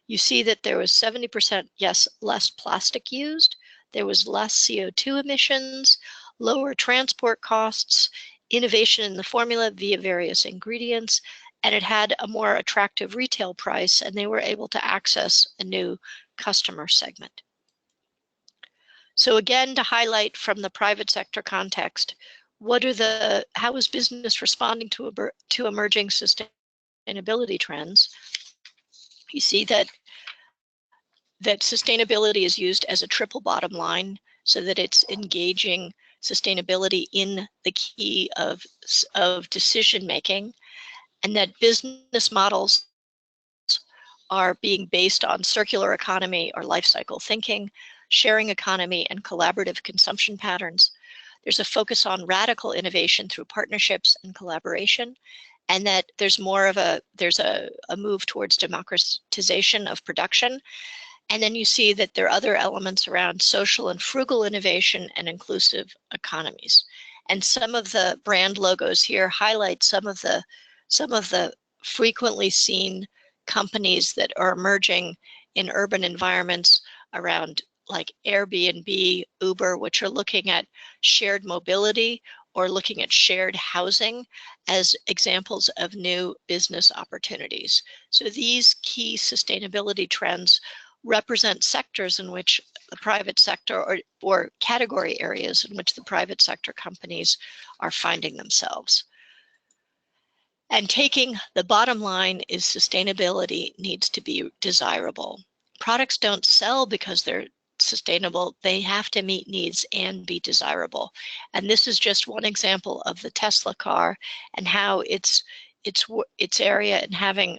you see that there was 70%, yes, less plastic used, there was less CO2 emissions, lower transport costs, innovation in the formula via various ingredients, and it had a more attractive retail price, and they were able to access a new customer segment. So again, to highlight from the private sector context, how is business responding to emerging sustainability trends? You see that sustainability is used as a triple bottom line so that it's engaging sustainability in the key of decision making, and that business models are being based on circular economy or life cycle thinking, sharing economy, and collaborative consumption patterns. There's a focus on radical innovation through partnerships and collaboration, and that there's a move towards democratization of production. And then you see that there are other elements around social and frugal innovation and inclusive economies. And some of the brand logos here highlight some of the frequently seen companies that are emerging in urban environments around, like Airbnb, Uber, which are looking at shared mobility or looking at shared housing as examples of new business opportunities. So these key sustainability trends represent sectors in which the private sector or category areas in which the private sector companies are finding themselves. And taking the bottom line is sustainability needs to be desirable. Products don't sell because they're sustainable. They have to meet needs and be desirable. And this is just one example of the Tesla car and how its area and having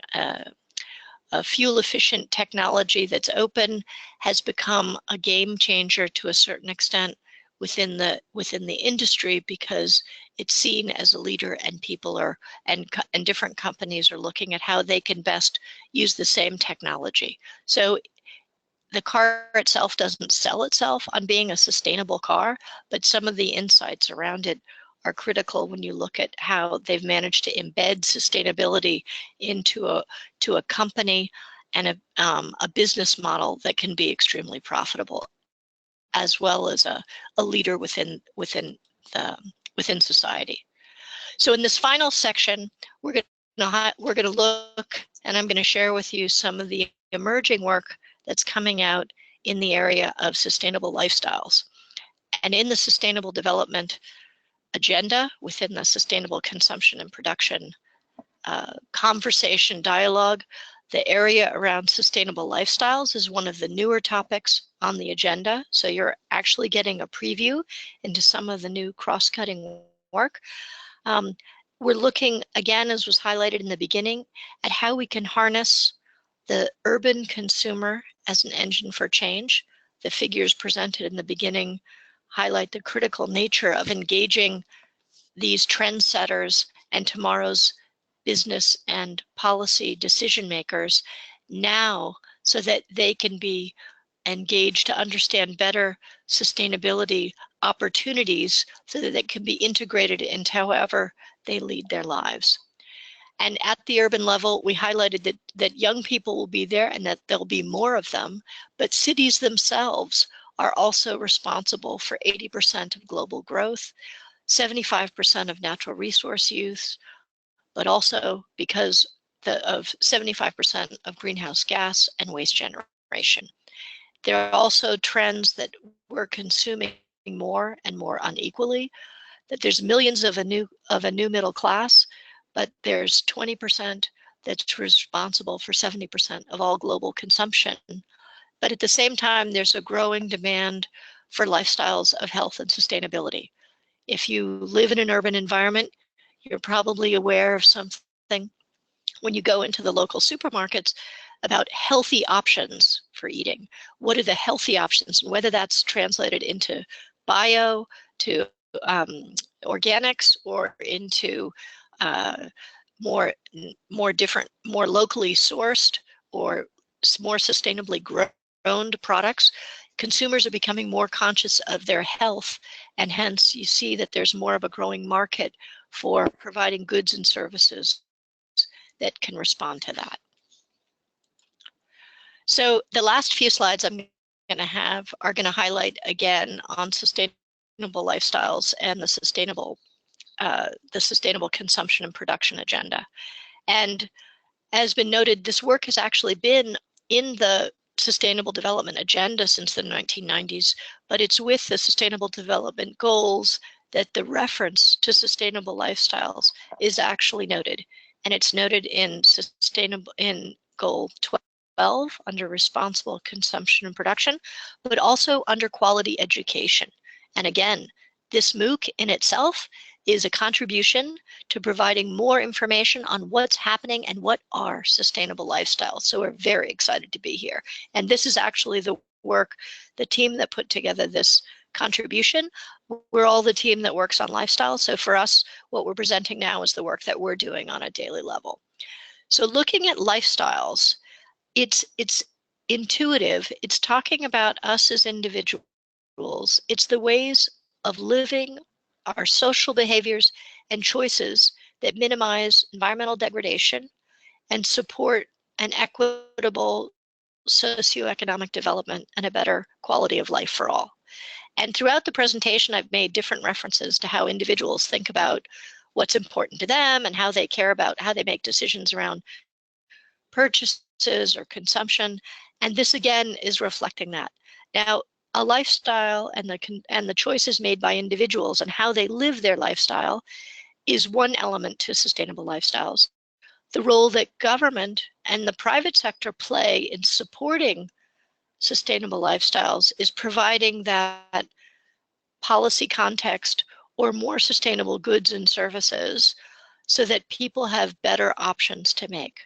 a fuel-efficient technology that's open has become a game changer to a certain extent within the industry, because it's seen as a leader, and people are and different companies are looking at how they can best use the same technology. So the car itself doesn't sell itself on being a sustainable car, but some of the insights around it are critical when you look at how they've managed to embed sustainability into a company and a business model that can be extremely profitable, as well as a leader within society. So in this final section, we're going to look, and I'm going to share with you some of the emerging work that's coming out in the area of sustainable lifestyles. And in the Sustainable Development Agenda, within the Sustainable Consumption and Production conversation dialogue, the area around sustainable lifestyles is one of the newer topics on the agenda. So you're actually getting a preview into some of the new cross-cutting work. We're looking, again, as was highlighted in the beginning, at how we can harness the urban consumer as an engine for change. The figures presented in the beginning highlight the critical nature of engaging these trendsetters and tomorrow's business and policy decision makers now, so that they can be engaged to understand better sustainability opportunities, so that it can be integrated into however they lead their lives. And at the urban level, we highlighted that young people will be there and that there'll be more of them, but cities themselves are also responsible for 80% of global growth, 75% of natural resource use, but also because of 75% of greenhouse gas and waste generation. There are also trends that we're consuming more and more unequally, that there's millions of a new middle class, but there's 20% that's responsible for 70% of all global consumption. But at the same time, there's a growing demand for lifestyles of health and sustainability. If you live in an urban environment, you're probably aware of something when you go into the local supermarkets about healthy options for eating. What are the healthy options? And whether that's translated into bio, to organics, or into more locally sourced or more sustainably grown products. consumers are becoming more conscious of their health, and hence you see that there's more of a growing market for providing goods and services that can respond to that. So the last few slides I'm going to have are going to highlight again on sustainable lifestyles and the sustainable consumption and production agenda. And as been noted, this work has actually been in the Sustainable Development Agenda since the 1990s, but it's with the Sustainable Development Goals that the reference to sustainable lifestyles is actually noted. And it's noted in Goal 12 under responsible consumption and production, but also under quality education. And again, this MOOC in itself is a contribution to providing more information on what's happening and what are sustainable lifestyles. So we're very excited to be here. And this is actually the work, the team that put together this contribution. We're all the team that works on lifestyle. So for us, what we're presenting now is the work that we're doing on a daily level. So looking at lifestyles, it's intuitive. It's talking about us as individuals. It's the ways of living, our social behaviors and choices that minimize environmental degradation and support an equitable socioeconomic development and a better quality of life for all. And throughout the presentation, I've made different references to how individuals think about what's important to them and how they care about how they make decisions around purchases or consumption. And this again is reflecting that. Now, a lifestyle and the choices made by individuals and how they live their lifestyle is one element to sustainable lifestyles. The role that government and the private sector play in supporting sustainable lifestyles is providing that policy context or more sustainable goods and services so that people have better options to make.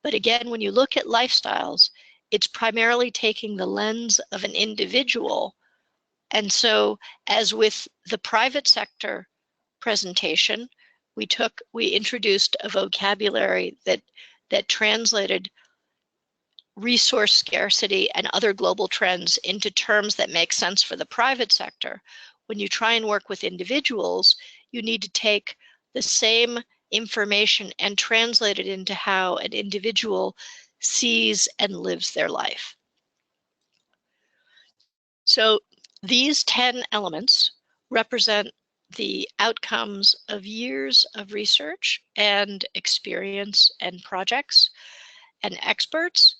But again, when you look at lifestyles, it's primarily taking the lens of an individual. And so as with the private sector presentation, we introduced a vocabulary that translated resource scarcity and other global trends into terms that make sense for the private sector. When you try and work with individuals, you need to take the same information and translate it into how an individual sees and lives their life. So these 10 elements represent the outcomes of years of research and experience and projects and experts.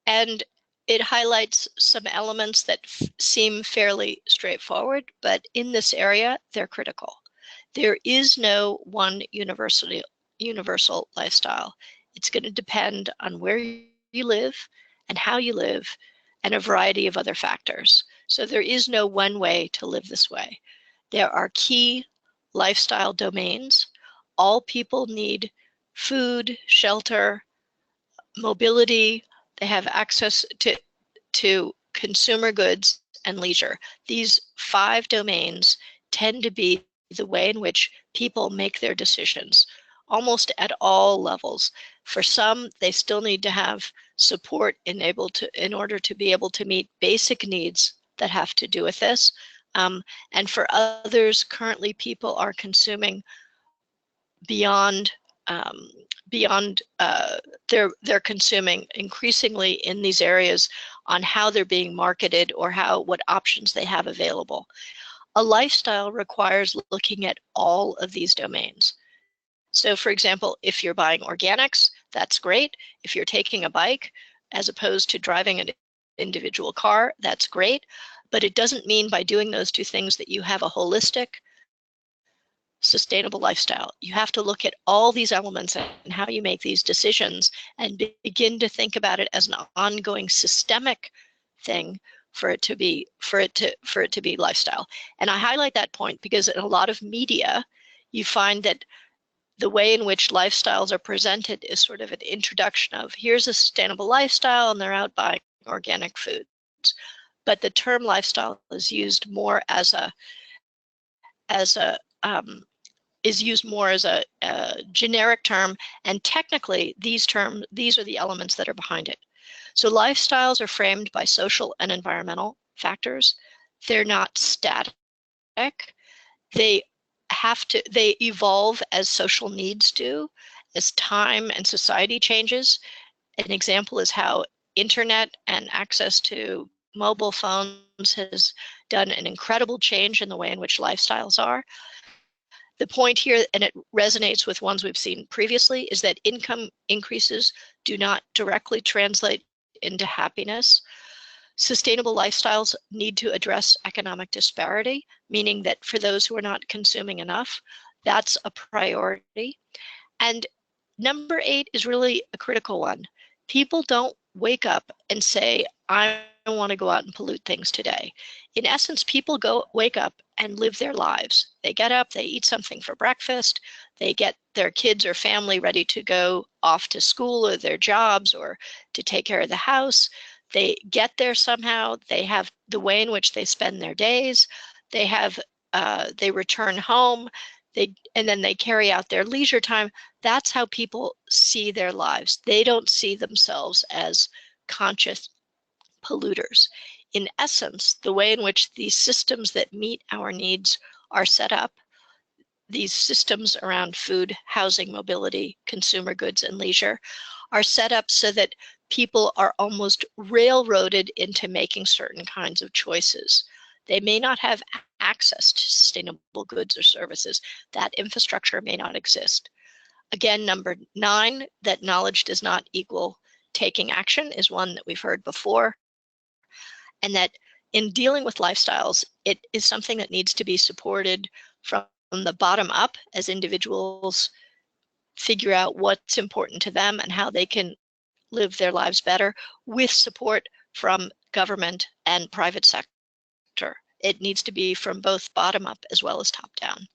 And it highlights some elements that seem fairly straightforward, but in this area, they're critical. There is no one universal lifestyle. It's going to depend on where you live and how you live and a variety of other factors. So there is no one way to live this way. There are key lifestyle domains. All people need food, shelter, mobility. They have access to consumer goods and leisure. These 5 domains tend to be the way in which people make their decisions, almost at all levels. For some, they still need to have support in order to be able to meet basic needs that have to do with this. And for others, currently people are consuming beyond they're consuming increasingly in these areas on how they're being marketed or what options they have available. A lifestyle requires looking at all of these domains. So for example, if you're buying organics, that's great. If you're taking a bike as opposed to driving an individual car, that's great. But it doesn't mean by doing those 2 things that you have a holistic, sustainable lifestyle. You have to look at all these elements and how you make these decisions and begin to think about it as an ongoing systemic thing for it to be lifestyle. And I highlight that point because in a lot of media, you find that the way in which lifestyles are presented is sort of an introduction of here's a sustainable lifestyle and they're out buying organic foods. But the term lifestyle is used more as a generic term, and technically these are the elements that are behind it. So lifestyles are framed by social and environmental factors. They're not static. They evolve as social needs do, as time and society changes. An example is how internet and access to mobile phones has done an incredible change in the way in which lifestyles are. The point here, and it resonates with ones we've seen previously, is that income increases do not directly translate into happiness. Sustainable lifestyles need to address economic disparity, meaning that for those who are not consuming enough, that's a priority. And number 8 is really a critical one. People don't wake up and say, I want to go out and pollute things today. In essence, people wake up and live their lives. They get up, they eat something for breakfast, they get their kids or family ready to go off to school or their jobs or to take care of the house. They get there somehow. They have the way in which they spend their days. They return home. And then they carry out their leisure time. That's how people see their lives. They don't see themselves as conscious polluters. In essence, the way in which these systems that meet our needs are set up, these systems around food, housing, mobility, consumer goods, and leisure, are set up so that people are almost railroaded into making certain kinds of choices. They may not have access to sustainable goods or services. That infrastructure may not exist. Again, number 9, that knowledge does not equal taking action, is one that we've heard before. And that in dealing with lifestyles, it is something that needs to be supported from the bottom up as individuals figure out what's important to them and how they can live their lives better, with support from government and private sector. It needs to be from both bottom up as well as top down.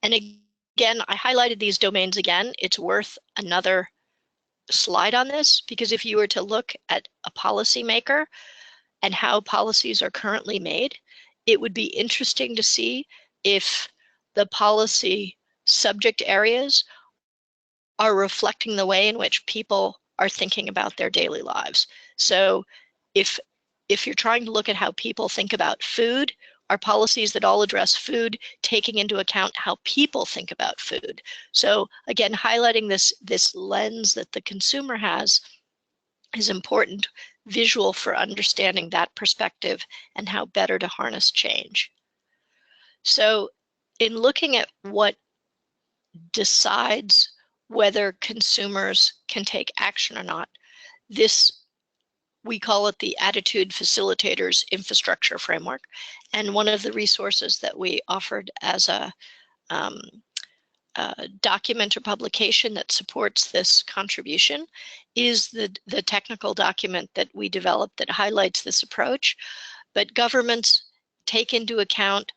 And again, I highlighted these domains again. It's worth another slide on this, because if you were to look at a policymaker and how policies are currently made, it would be interesting to see if the policy subject areas are reflecting the way in which people are thinking about their daily lives. So if you're trying to look at how people think about food, are policies that all address food taking into account how people think about food? So again, highlighting this lens that the consumer has is important visual for understanding that perspective and how better to harness change. So in looking at what decides whether consumers can take action or not, we call it the Attitude Facilitators Infrastructure Framework. And one of the resources that we offered as a document or publication that supports this contribution is the technical document that we developed that highlights this approach. But governments take into account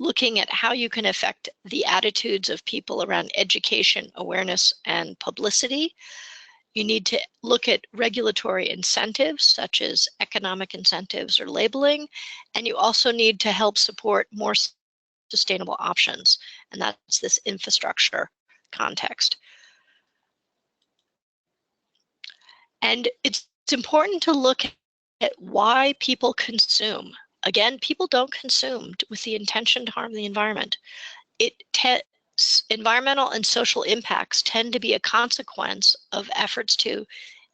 looking at how you can affect the attitudes of people around education, awareness, and publicity. You need to look at regulatory incentives, such as economic incentives or labeling, and you also need to help support more sustainable options, and that's this infrastructure context. And it's important to look at why people consume. Again, people don't consume with the intention to harm the environment. Environmental and social impacts tend to be a consequence of efforts to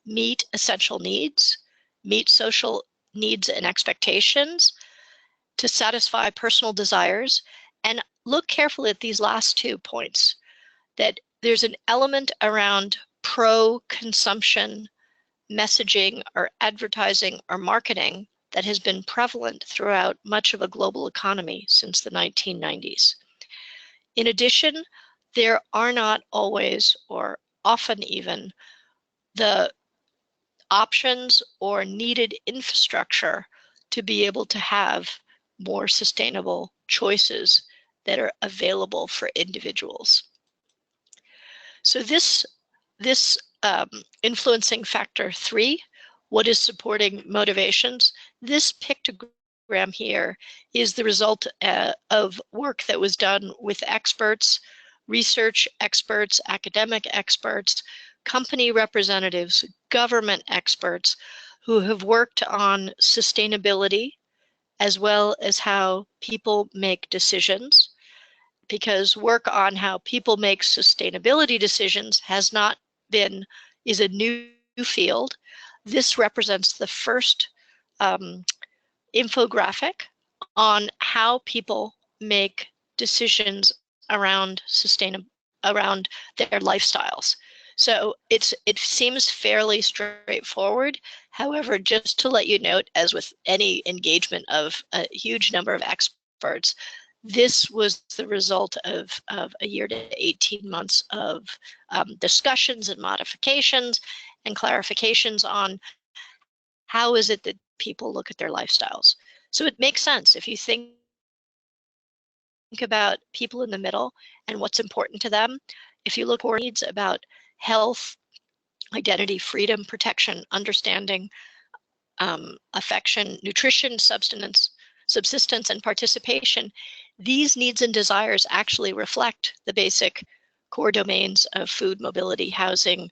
meet essential needs, meet social needs and expectations, to satisfy personal desires, and look carefully at these last 2 points, that there's an element around pro-consumption messaging or advertising or marketing that has been prevalent throughout much of a global economy since the 1990s. In addition, there are not always, or often even, the options or needed infrastructure to be able to have more sustainable choices that are available for individuals. So this influencing factor 3, what is supporting motivations? This pictogram here is the result of work that was done with experts, research experts, academic experts, company representatives, government experts who have worked on sustainability as well as how people make decisions, because work on how people make sustainability decisions is a new field. This represents the first infographic on how people make decisions around around their lifestyles. So it seems fairly straightforward. However, just to let you note, as with any engagement of a huge number of experts, this was the result of a year to 18 months of discussions and modifications and clarifications on how is it that people look at their lifestyles. So it makes sense if you think about people in the middle and what's important to them. If you look at needs about health, identity, freedom, protection, understanding, affection, nutrition, subsistence, and participation, these needs and desires actually reflect the basic core domains of food, mobility, housing,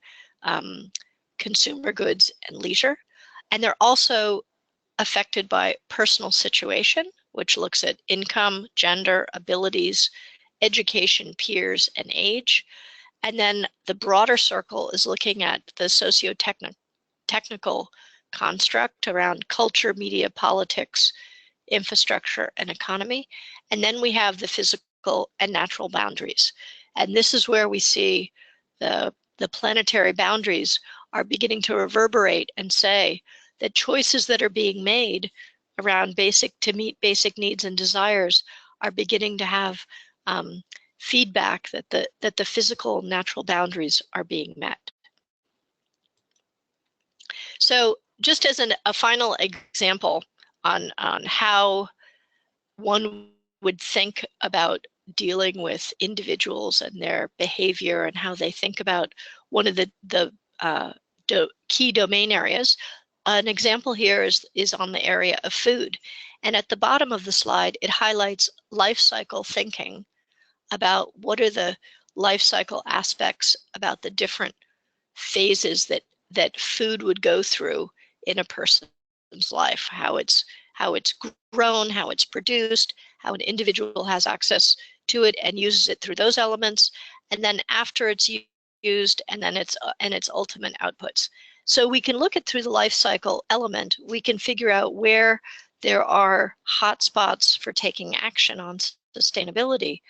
consumer goods, and leisure. And they're also affected by personal situation, which looks at income, gender, abilities, education, peers, and age. And then the broader circle is looking at the socio-technical construct around culture, media, politics, infrastructure, and economy. And then we have the physical and natural boundaries. And this is where we see the planetary boundaries are beginning to reverberate and say that choices that are being made around to meet basic needs and desires are beginning to have feedback that the physical natural boundaries are being met. So just as a final example on how one would think about dealing with individuals and their behavior and how they think about one of the key domain areas. An example here is on the area of food. And at the bottom of the slide, it highlights life cycle thinking about what are the life cycle aspects about the different phases that food would go through in a person's life, how it's grown, how it's produced, how an individual has access to it and uses it through those elements, and then after it's used, and then its ultimate outputs. So we can look at through the life cycle element, we can figure out where there are hotspots for taking action on sustainability.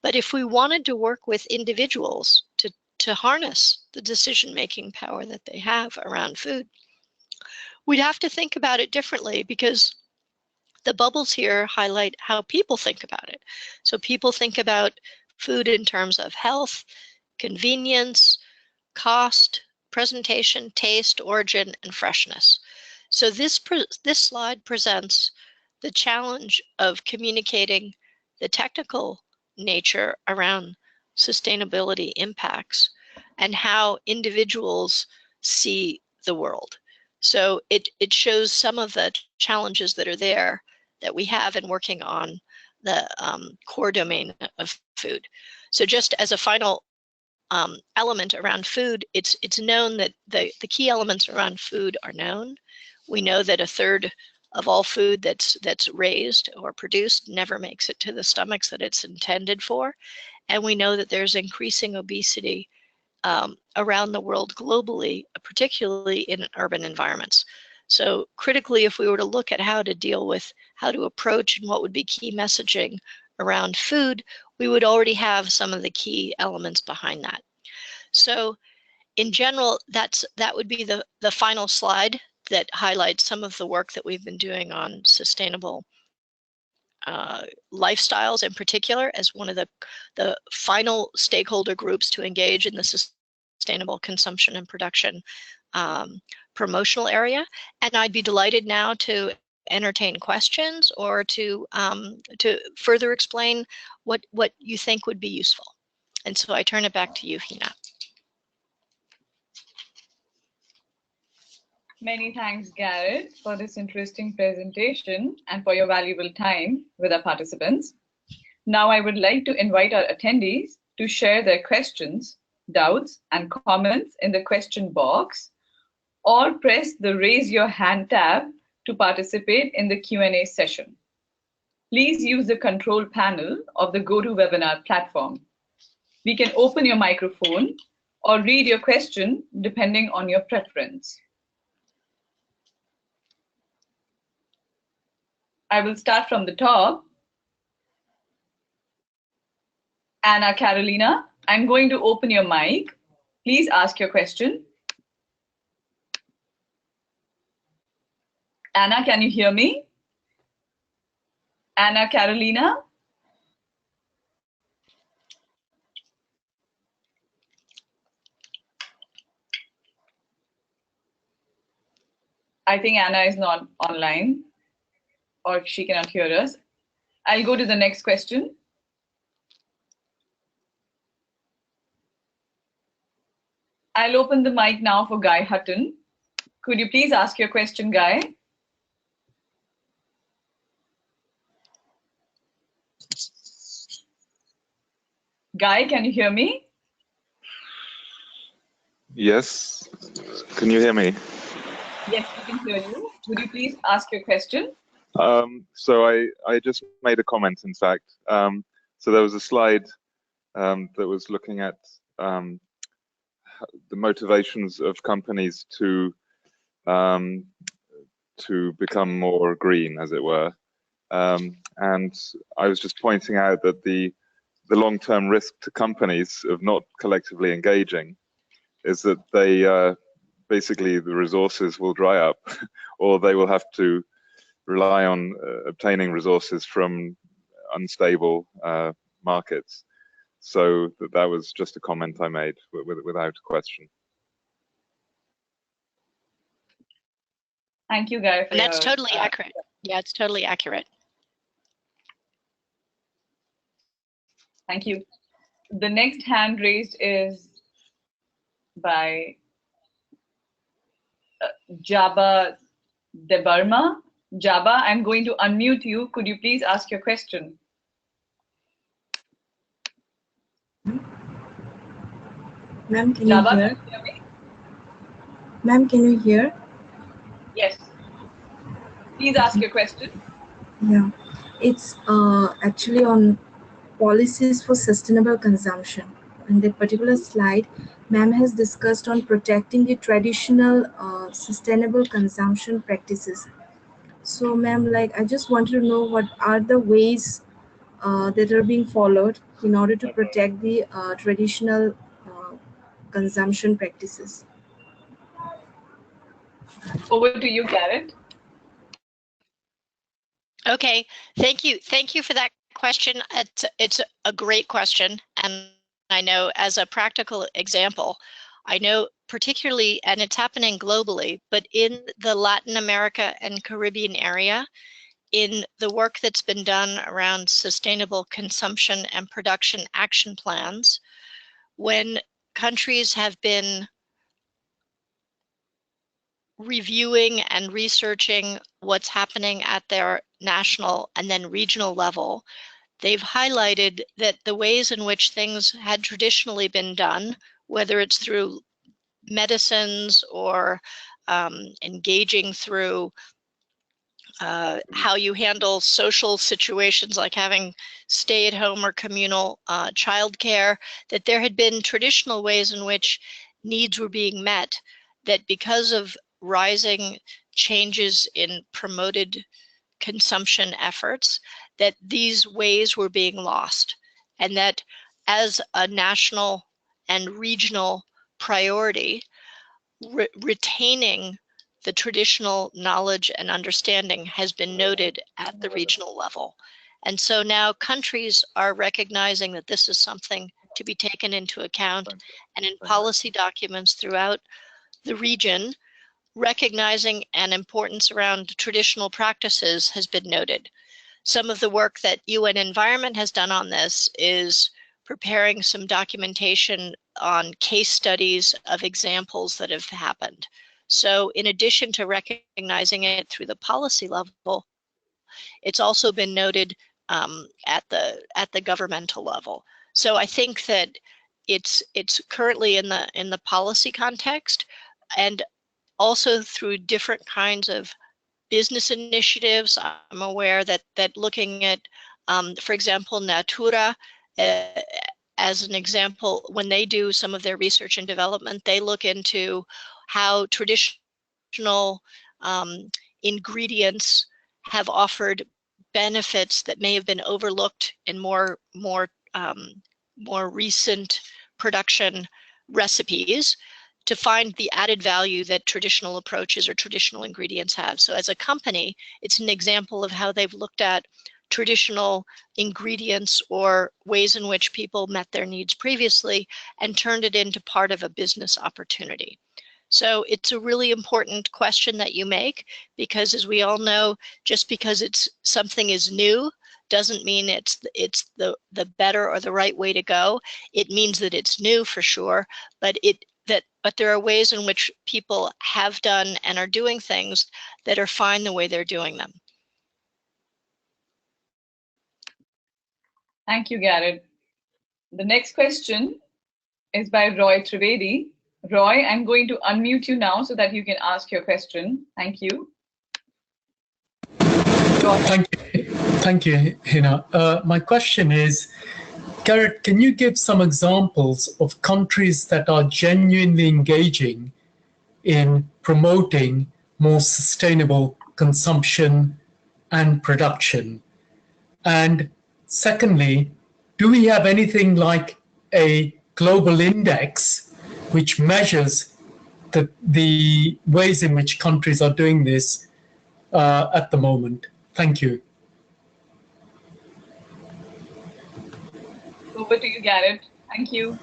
But if we wanted to work with individuals to harness the decision-making power that they have around food, we'd have to think about it differently, because the bubbles here highlight how people think about it. So people think about food in terms of health, convenience, cost, presentation, taste, origin, and freshness. So this slide presents the challenge of communicating the technical nature around sustainability impacts and how individuals see the world. So it shows some of the challenges that are there that we have in working on the core domain of food. So just as a final element around food, it's known that the key elements around food are known. We know that a third of all food that's raised or produced never makes it to the stomachs that it's intended for. And we know that there's increasing obesity around the world globally, particularly in urban environments. So critically, if we were to look at how to approach and what would be key messaging around food, we would already have some of the key elements behind that. So in general, that would be the final slide that highlights some of the work that we've been doing on sustainable lifestyles in particular, as one of the final stakeholder groups to engage in the sustainable consumption and production promotional area. And I'd be delighted now to entertain questions or to further explain what you think would be useful. And so I turn it back to you, Hina. Many thanks, Garrett, for this interesting presentation and for your valuable time with our participants. Now I would like to invite our attendees to share their questions, doubts, and comments in the question box, or press the raise your hand tab to participate in the Q&A session. please use the control panel of the GoToWebinar platform. We can open your microphone or read your question depending on your preference. I will start from the top. Anna Carolina, I'm going to open your mic. Please ask your question. Anna, can you hear me? Anna Carolina? I think Anna is not online, or she cannot hear us. I'll go to the next question. I'll open the mic now for Guy Hutton. Could you please ask your question, Guy? Guy, can you hear me? Yes. Can you hear me? Yes, we can hear you. Would you please ask your question? So I just made a comment, in fact. So there was a slide that was looking at the motivations of companies to become more green, as it were. And I was just pointing out that the long-term risk to companies of not collectively engaging is that they basically the resources will dry up, or they will have to rely on obtaining resources from unstable markets. So that was just a comment I made without a question. Thank you, Guy. And that's totally accurate. Yeah, it's totally accurate. Thank you. The next hand raised is by Jaba Debarma. Jaba, I'm going to unmute you. Could you please ask your question? Ma'am, can Jaba, you hear? can you hear me? Ma'am, can you hear? Yes. Please ask your question. Yeah, it's actually on policies for sustainable consumption. In that particular slide, ma'am has discussed on protecting the traditional sustainable consumption practices. So, ma'am, like I just wanted to know what are the ways that are being followed in order to protect the traditional consumption practices. Over to you, Garrett. Okay, thank you. Thank you for that question. It's a great question. And I know as a practical example, I know particularly, and it's happening globally, but in the Latin America and Caribbean area, in the work that's been done around sustainable consumption and production action plans, when countries have been reviewing and researching what's happening at their national and then regional level, they've highlighted that the ways in which things had traditionally been done, whether it's through medicines or engaging through how you handle social situations like having stay-at-home or communal childcare, that there had been traditional ways in which needs were being met, that because of rising changes in promoted consumption efforts, that these ways were being lost, and that as a national and regional priority, retaining the traditional knowledge and understanding has been noted at the regional level. And so now countries are recognizing that this is something to be taken into account, and in policy documents throughout the region, recognizing an importance around traditional practices has been noted. Some of the work that UN Environment has done on this is preparing some documentation on case studies of examples that have happened. So in addition to recognizing it through the policy level, it's also been noted at the governmental level. So I think that it's currently in the policy context, and also through different kinds of business initiatives. I'm aware that looking at, for example, Natura, as an example, when they do some of their research and development, they look into how traditional ingredients have offered benefits that may have been overlooked in more recent production recipes, to find the added value that traditional approaches or traditional ingredients have. So as a company, it's an example of how they've looked at traditional ingredients or ways in which people met their needs previously and turned it into part of a business opportunity. So it's a really important question that you make, because as we all know, just because something is new doesn't mean it's the better or the right way to go. It means that it's new for sure, but there are ways in which people have done and are doing things that are fine the way they're doing them. Thank you, Garrett. The next question is by Roy Trivedi. Roy, I'm going to unmute you now so that you can ask your question. Thank you. Thank you, Hina. My question is, Garrett, can you give some examples of countries that are genuinely engaging in promoting more sustainable consumption and production? And secondly, do we have anything like a global index which measures the ways in which countries are doing this at the moment? Thank you. Over to you, Garrett. Thank you.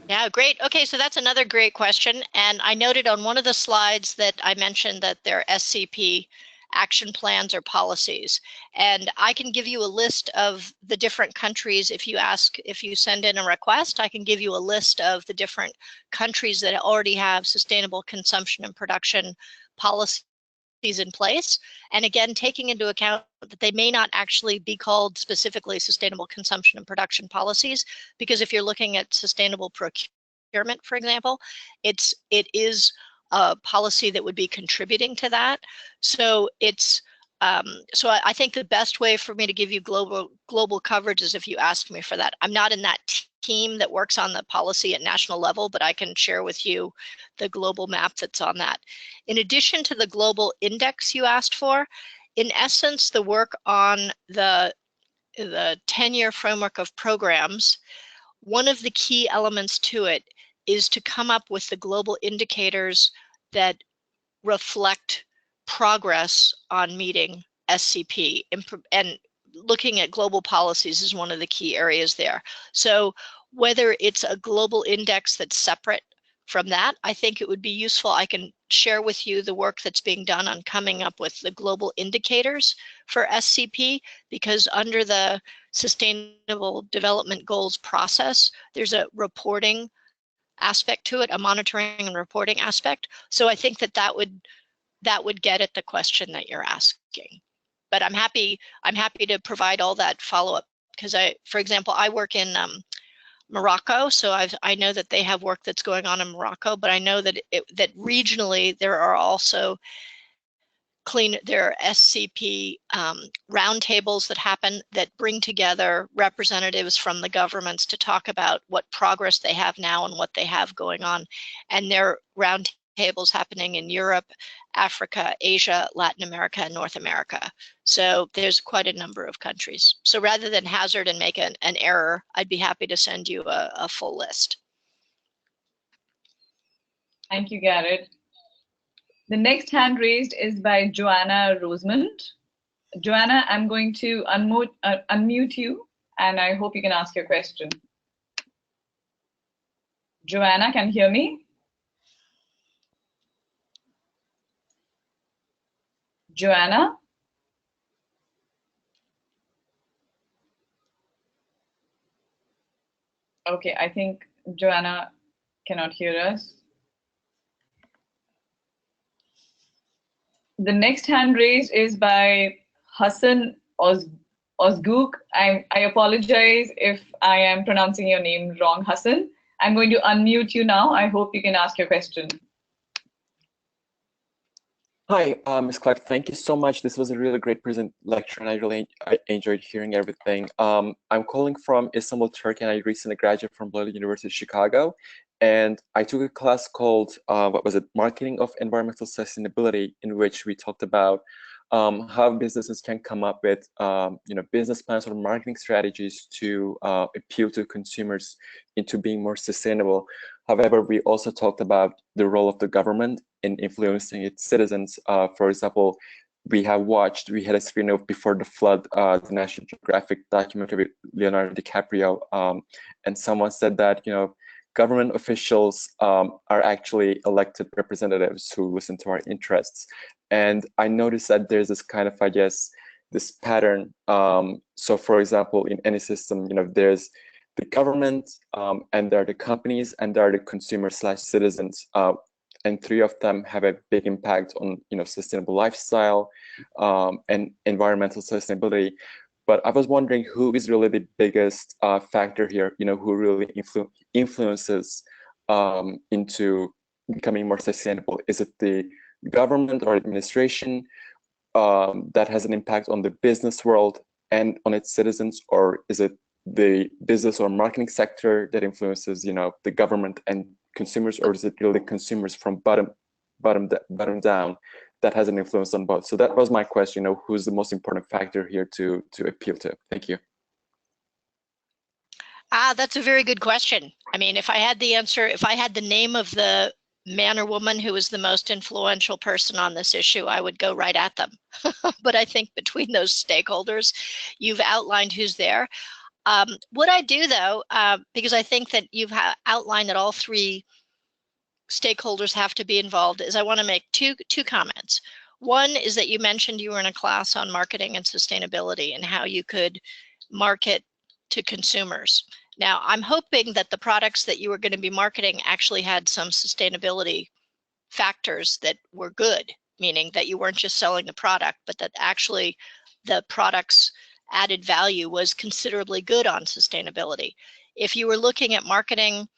Yeah, great. Okay, so that's another great question. And I noted on one of the slides that I mentioned that there are SCP action plans or policies. And I can give you a list of the different countries. If you send in a request, I can give you a list of the different countries that already have sustainable consumption and production policies in place. And again, taking into account that they may not actually be called specifically sustainable consumption and production policies, because if you're looking at sustainable procurement, for example, it is a policy that would be contributing to that. So I think the best way for me to give you global coverage is if you ask me for that. I'm not in that team that works on the policy at national level, but I can share with you the global map that's on that. In addition to the global index you asked for, in essence, the work on the 10-year framework of programs, one of the key elements to it is to come up with the global indicators that reflect progress on meeting SCP, and looking at global policies is one of the key areas there. So whether it's a global index that's separate from that, I think it would be useful. I can share with you the work that's being done on coming up with the global indicators for SCP, because under the Sustainable Development Goals process, there's a reporting aspect to it, a monitoring and reporting aspect. So I think that would get at the question that you're asking. But I'm happy to provide all that follow-up, because for example, I work in Morocco, so I know that they have work that's going on in Morocco, but I know that that regionally there are also there are SCP roundtables that happen that bring together representatives from the governments to talk about what progress they have now and what they have going on. And there are roundtables happening in Europe, Africa, Asia, Latin America, and North America. So there's quite a number of countries. So rather than hazard and make an error, I'd be happy to send you a full list. Thank you, Garrett. The next hand raised is by Joanna Rosemond. Joanna, I'm going to unmute you, and I hope you can ask your question. Joanna, can you hear me? Joanna? Okay, I think Joanna cannot hear us. The next hand raised is by Hassan Ozgook. I apologize if I am pronouncing your name wrong, Hassan. I'm going to unmute you now. I hope you can ask your question. Hi, Ms. Clark. Thank you so much. This was a really great lecture, and I enjoyed hearing everything. I'm calling from Istanbul, Turkey, and I recently graduated from Loyola University Chicago. And I took a class called, what was it, Marketing of Environmental Sustainability, in which we talked about how businesses can come up with business plans or marketing strategies to appeal to consumers into being more sustainable. However, we also talked about the role of the government in influencing its citizens. For example, we had a screening of Before the Flood, the National Geographic documentary with Leonardo DiCaprio, and someone said that government officials are actually elected representatives who listen to our interests. And I noticed that there's this kind of, I guess, this pattern. So for example, in any system, there's the government, and there are the companies, and there are the consumers/citizens. And three of them have a big impact on sustainable lifestyle and environmental sustainability. But I was wondering who is really the biggest factor here, who really influences into becoming more sustainable? Is it the government or administration that has an impact on the business world and on its citizens, or is it the business or marketing sector that influences the government and consumers, or is it really consumers from bottom down that has an influence on both? So that was my question. Who's the most important factor here to appeal to? Thank you. That's a very good question. I mean, if I had the answer, if I had the name of the man or woman who is the most influential person on this issue, I would go right at them. But I think between those stakeholders, you've outlined who's there. What I do, though, because I think that you've outlined that all three stakeholders have to be involved, is I want to make two comments. One is that you mentioned you were in a class on marketing and sustainability and how you could market to consumers. Now, I'm hoping that the products that you were going to be marketing actually had some sustainability factors that were good, meaning that you weren't just selling the product, but that actually the product's added value was considerably good on sustainability. If you were looking at marketing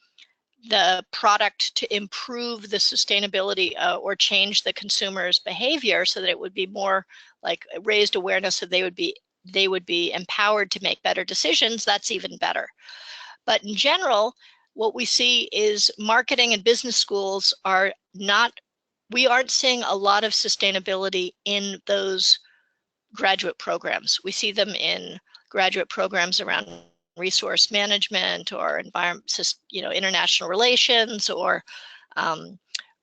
the product to improve the sustainability or change the consumer's behavior so that it would be more like raised awareness, so they would be empowered to make better decisions, that's even better. But in general, what we see is marketing and business schools we aren't seeing a lot of sustainability in those graduate programs. We see them in graduate programs around resource management or international relations or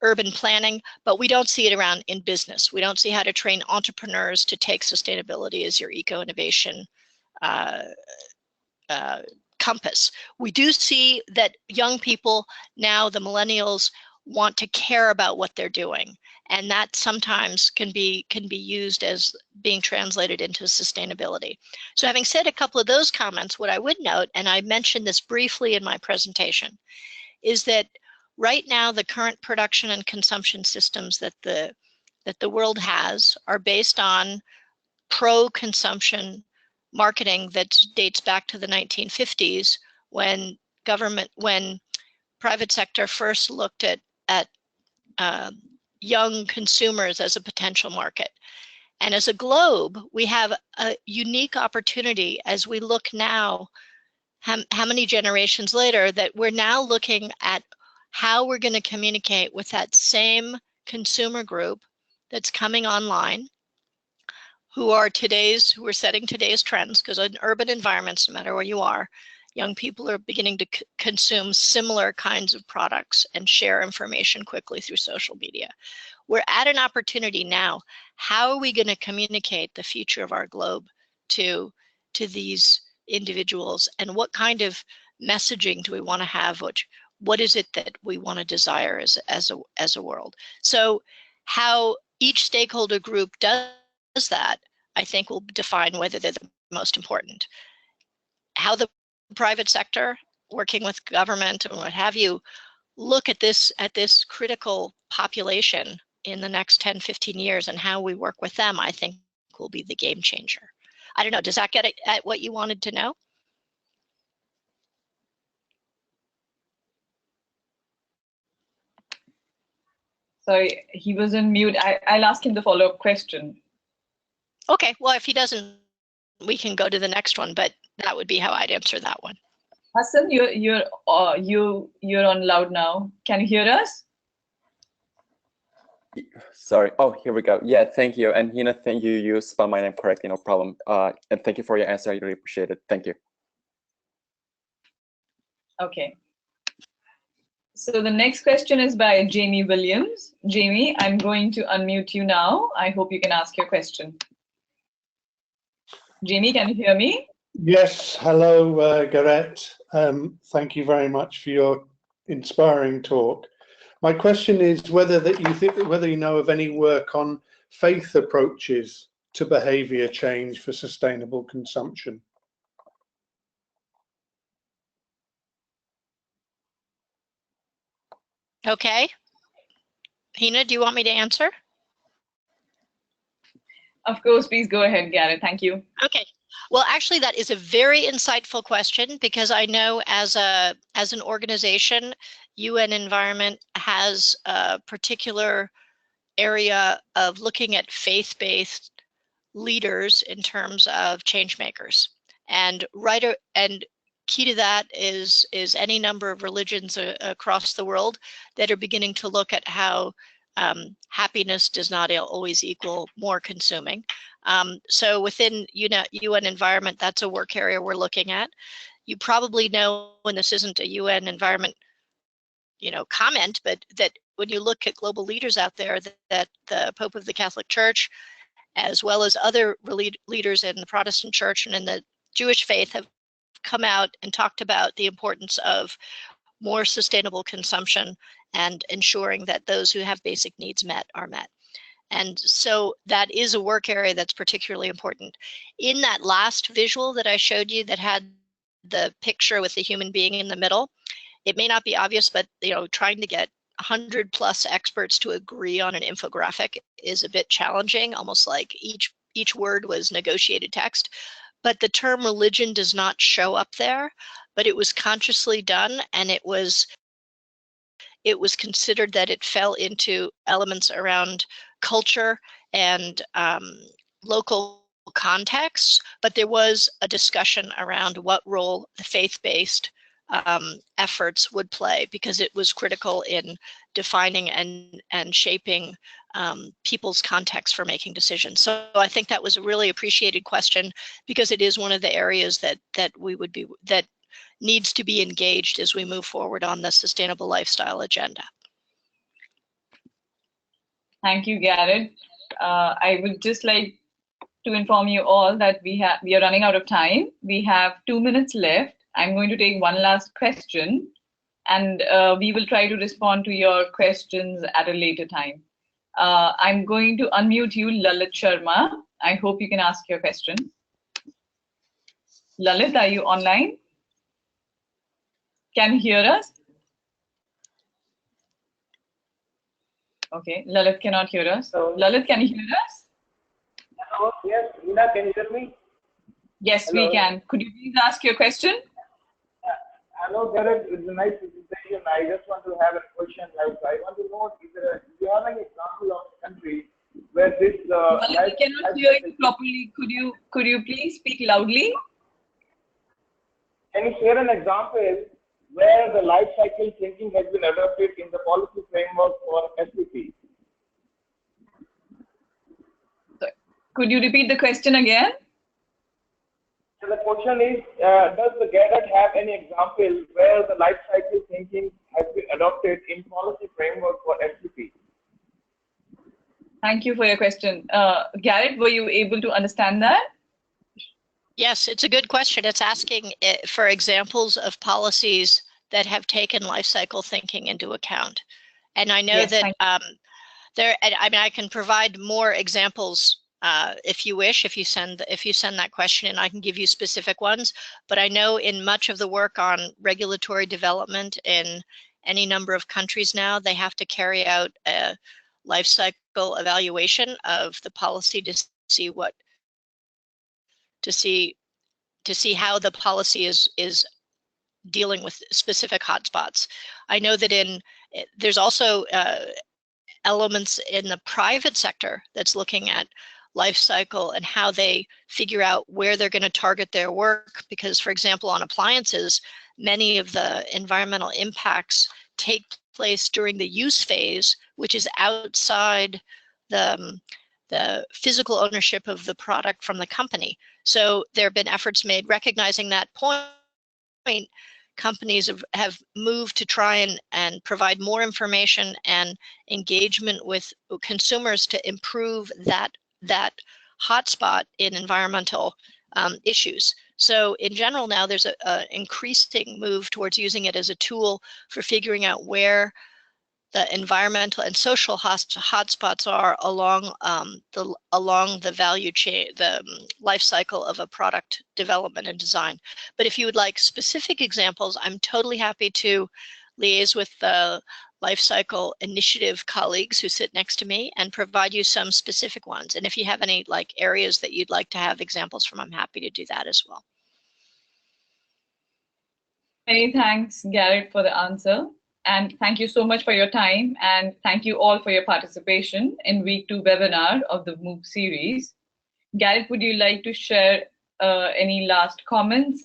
urban planning, but we don't see it around in business. We don't see how to train entrepreneurs to take sustainability as your eco-innovation compass. We do see that young people now, the millennials, want to care about what they're doing, and that sometimes can be used as being translated into sustainability. So having said a couple of those comments, what I would note, and I mentioned this briefly in my presentation, is that right now the current production and consumption systems that the world has are based on pro-consumption marketing that dates back to the 1950s when private sector first looked at young consumers as a potential market. And as a globe, we have a unique opportunity as we look now, how many generations later, that we're now looking at how we're going to communicate with that same consumer group that's coming online, who are setting today's trends, because in urban environments, no matter where you are, young people are beginning to consume similar kinds of products and share information quickly through social media. We're at an opportunity now. How are we going to communicate the future of our globe to these individuals, and what kind of messaging do we want to have? What is it that we want to desire as a world? So how each stakeholder group does that, I think, will define whether they're the most important. How the private sector, working with government and what have you, look at this critical population in the next 10, 15 years, and how we work with them, I think, will be the game changer. I don't know, does that get at what you wanted to know? Sorry, he was on mute. I'll ask him the follow-up question. Okay, well, if he doesn't, we can go to the next one, but that would be how I'd answer that one. Hassan, you're on loud now. Can you hear us? Sorry. Oh, here we go. Yeah, thank you. And Hina, thank you. You spelled my name correctly, no problem. And thank you for your answer. I really appreciate it. Thank you. Okay. So the next question is by Jamie Williams. Jamie, I'm going to unmute you now. I hope you can ask your question. Jamie, can you hear me? Yes. Hello, Garrett. Thank you very much for your inspiring talk. My question is whether you know of any work on faith approaches to behavior change for sustainable consumption. Okay. Hina, do you want me to answer? Of course, please go ahead, Garrett. Thank you. Okay. Well, actually, that is a very insightful question, because I know as an organization, UN Environment has a particular area of looking at faith-based leaders in terms of change makers, and key to that is any number of religions across the world that are beginning to look at how happiness does not always equal more consuming. So within UN Environment, that's a work area we're looking at. You probably know, and this isn't a UN Environment comment, but that when you look at global leaders out there, that the Pope of the Catholic Church, as well as other leaders in the Protestant Church and in the Jewish faith, have come out and talked about the importance of more sustainable consumption and ensuring that those who have basic needs met are met. And so that is a work area that's particularly important. In that last visual that I showed you that had the picture with the human being in the middle, it may not be obvious, but trying to get 100+ experts to agree on an infographic is a bit challenging, almost like each word was negotiated text. But the term religion does not show up there, but it was consciously done, and it was considered that it fell into elements around culture and local contexts, but there was a discussion around what role the faith-based efforts would play, because it was critical in defining and shaping people's context for making decisions. So I think that was a really appreciated question, because it is one of the areas that needs to be engaged as we move forward on the sustainable lifestyle agenda. Thank you, Garrett. I would just like to inform you all that we are running out of time. We have 2 minutes left. I'm going to take one last question, and we will try to respond to your questions at a later time. I'm going to unmute you, Lalit Sharma. I hope you can ask your question. Lalit, are you online? Can you hear us? Okay, Lalit cannot hear us. Lalit, can you hear us? Hello, yes, Hina, can you hear me? Yes, Hello. we can. Could you please ask your question? Hello, Garrett. It's a nice presentation. I just want to have a question. I want to know if do you have an example of a country where this Lalit, we cannot hear you properly. Could you please speak loudly? Can you share an example where the life cycle thinking has been adopted in the policy framework for SPP? Could you repeat the question again? So the question is, does the Garrett have any example where the life cycle thinking has been adopted in policy framework for SPP? Thank you for your question. Garrett, were you able to understand that? Yes, it's a good question. It's asking for examples of policies that have taken life cycle thinking into account. And I know that I can provide more examples if you wish, if you send that question, and I can give you specific ones. But I know in much of the work on regulatory development in any number of countries now, they have to carry out a life cycle evaluation of the policy to see how the policy is dealing with specific hotspots. I know that there's also elements in the private sector that's looking at life cycle and how they figure out where they're going to target their work. Because, for example, on appliances, many of the environmental impacts take place during the use phase, which is outside the physical ownership of the product from the company. So there have been efforts made recognizing that point. Companies have moved to try and provide more information and engagement with consumers to improve that hotspot in environmental issues. So in general now there's a increasing move towards using it as a tool for figuring out where the environmental and social hotspots are along the value chain, the life cycle of a product development and design. But if you would like specific examples, I'm totally happy to liaise with the life cycle initiative colleagues who sit next to me and provide you some specific ones. And if you have any like areas that you'd like to have examples from, I'm happy to do that as well. Many thanks, Garrett, for the answer. And thank you so much for your time. And thank you all for your participation in week 2 webinar of the MOOC series. Garrett, would you like to share any last comments?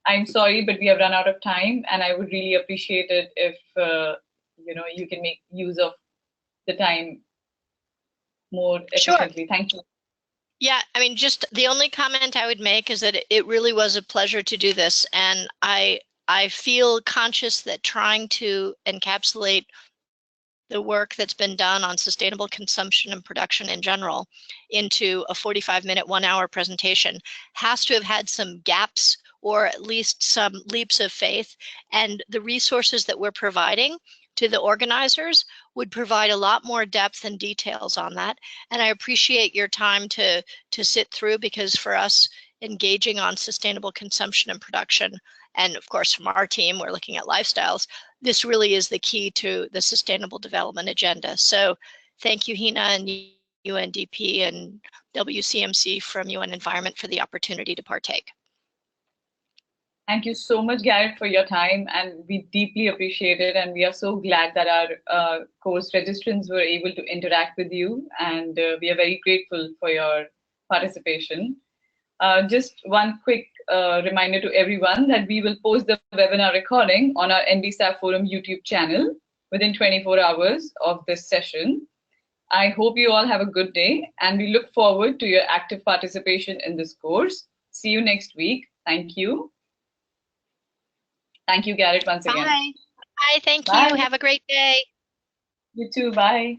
I'm sorry, but we have run out of time, and I would really appreciate it if you can make use of the time more efficiently. Sure. Thank you. Yeah, I mean, just the only comment I would make is that it really was a pleasure to do this, and I feel conscious that trying to encapsulate the work that's been done on sustainable consumption and production in general into a 45-minute, 1-hour presentation has to have had some gaps or at least some leaps of faith. And the resources that we're providing to the organizers would provide a lot more depth and details on that. And I appreciate your time to sit through, because for us, engaging on sustainable consumption and production, and of course from our team, we're looking at lifestyles, this really is the key to the sustainable development agenda. So thank you, Hina and UNDP and WCMC from UN Environment for the opportunity to partake. Thank you so much, Garrett, for your time, and we deeply appreciate it. And we are so glad that our course registrants were able to interact with you, and we are very grateful for your participation. Just one quick reminder to everyone that we will post the webinar recording on our NBSAF Forum YouTube channel within 24 hours of this session. I hope you all have a good day, and we look forward to your active participation in this course. See you next week. Thank you. Thank you, Garrett, once again. Bye. Bye. Thank Bye. you. Have a great day. You too. Bye.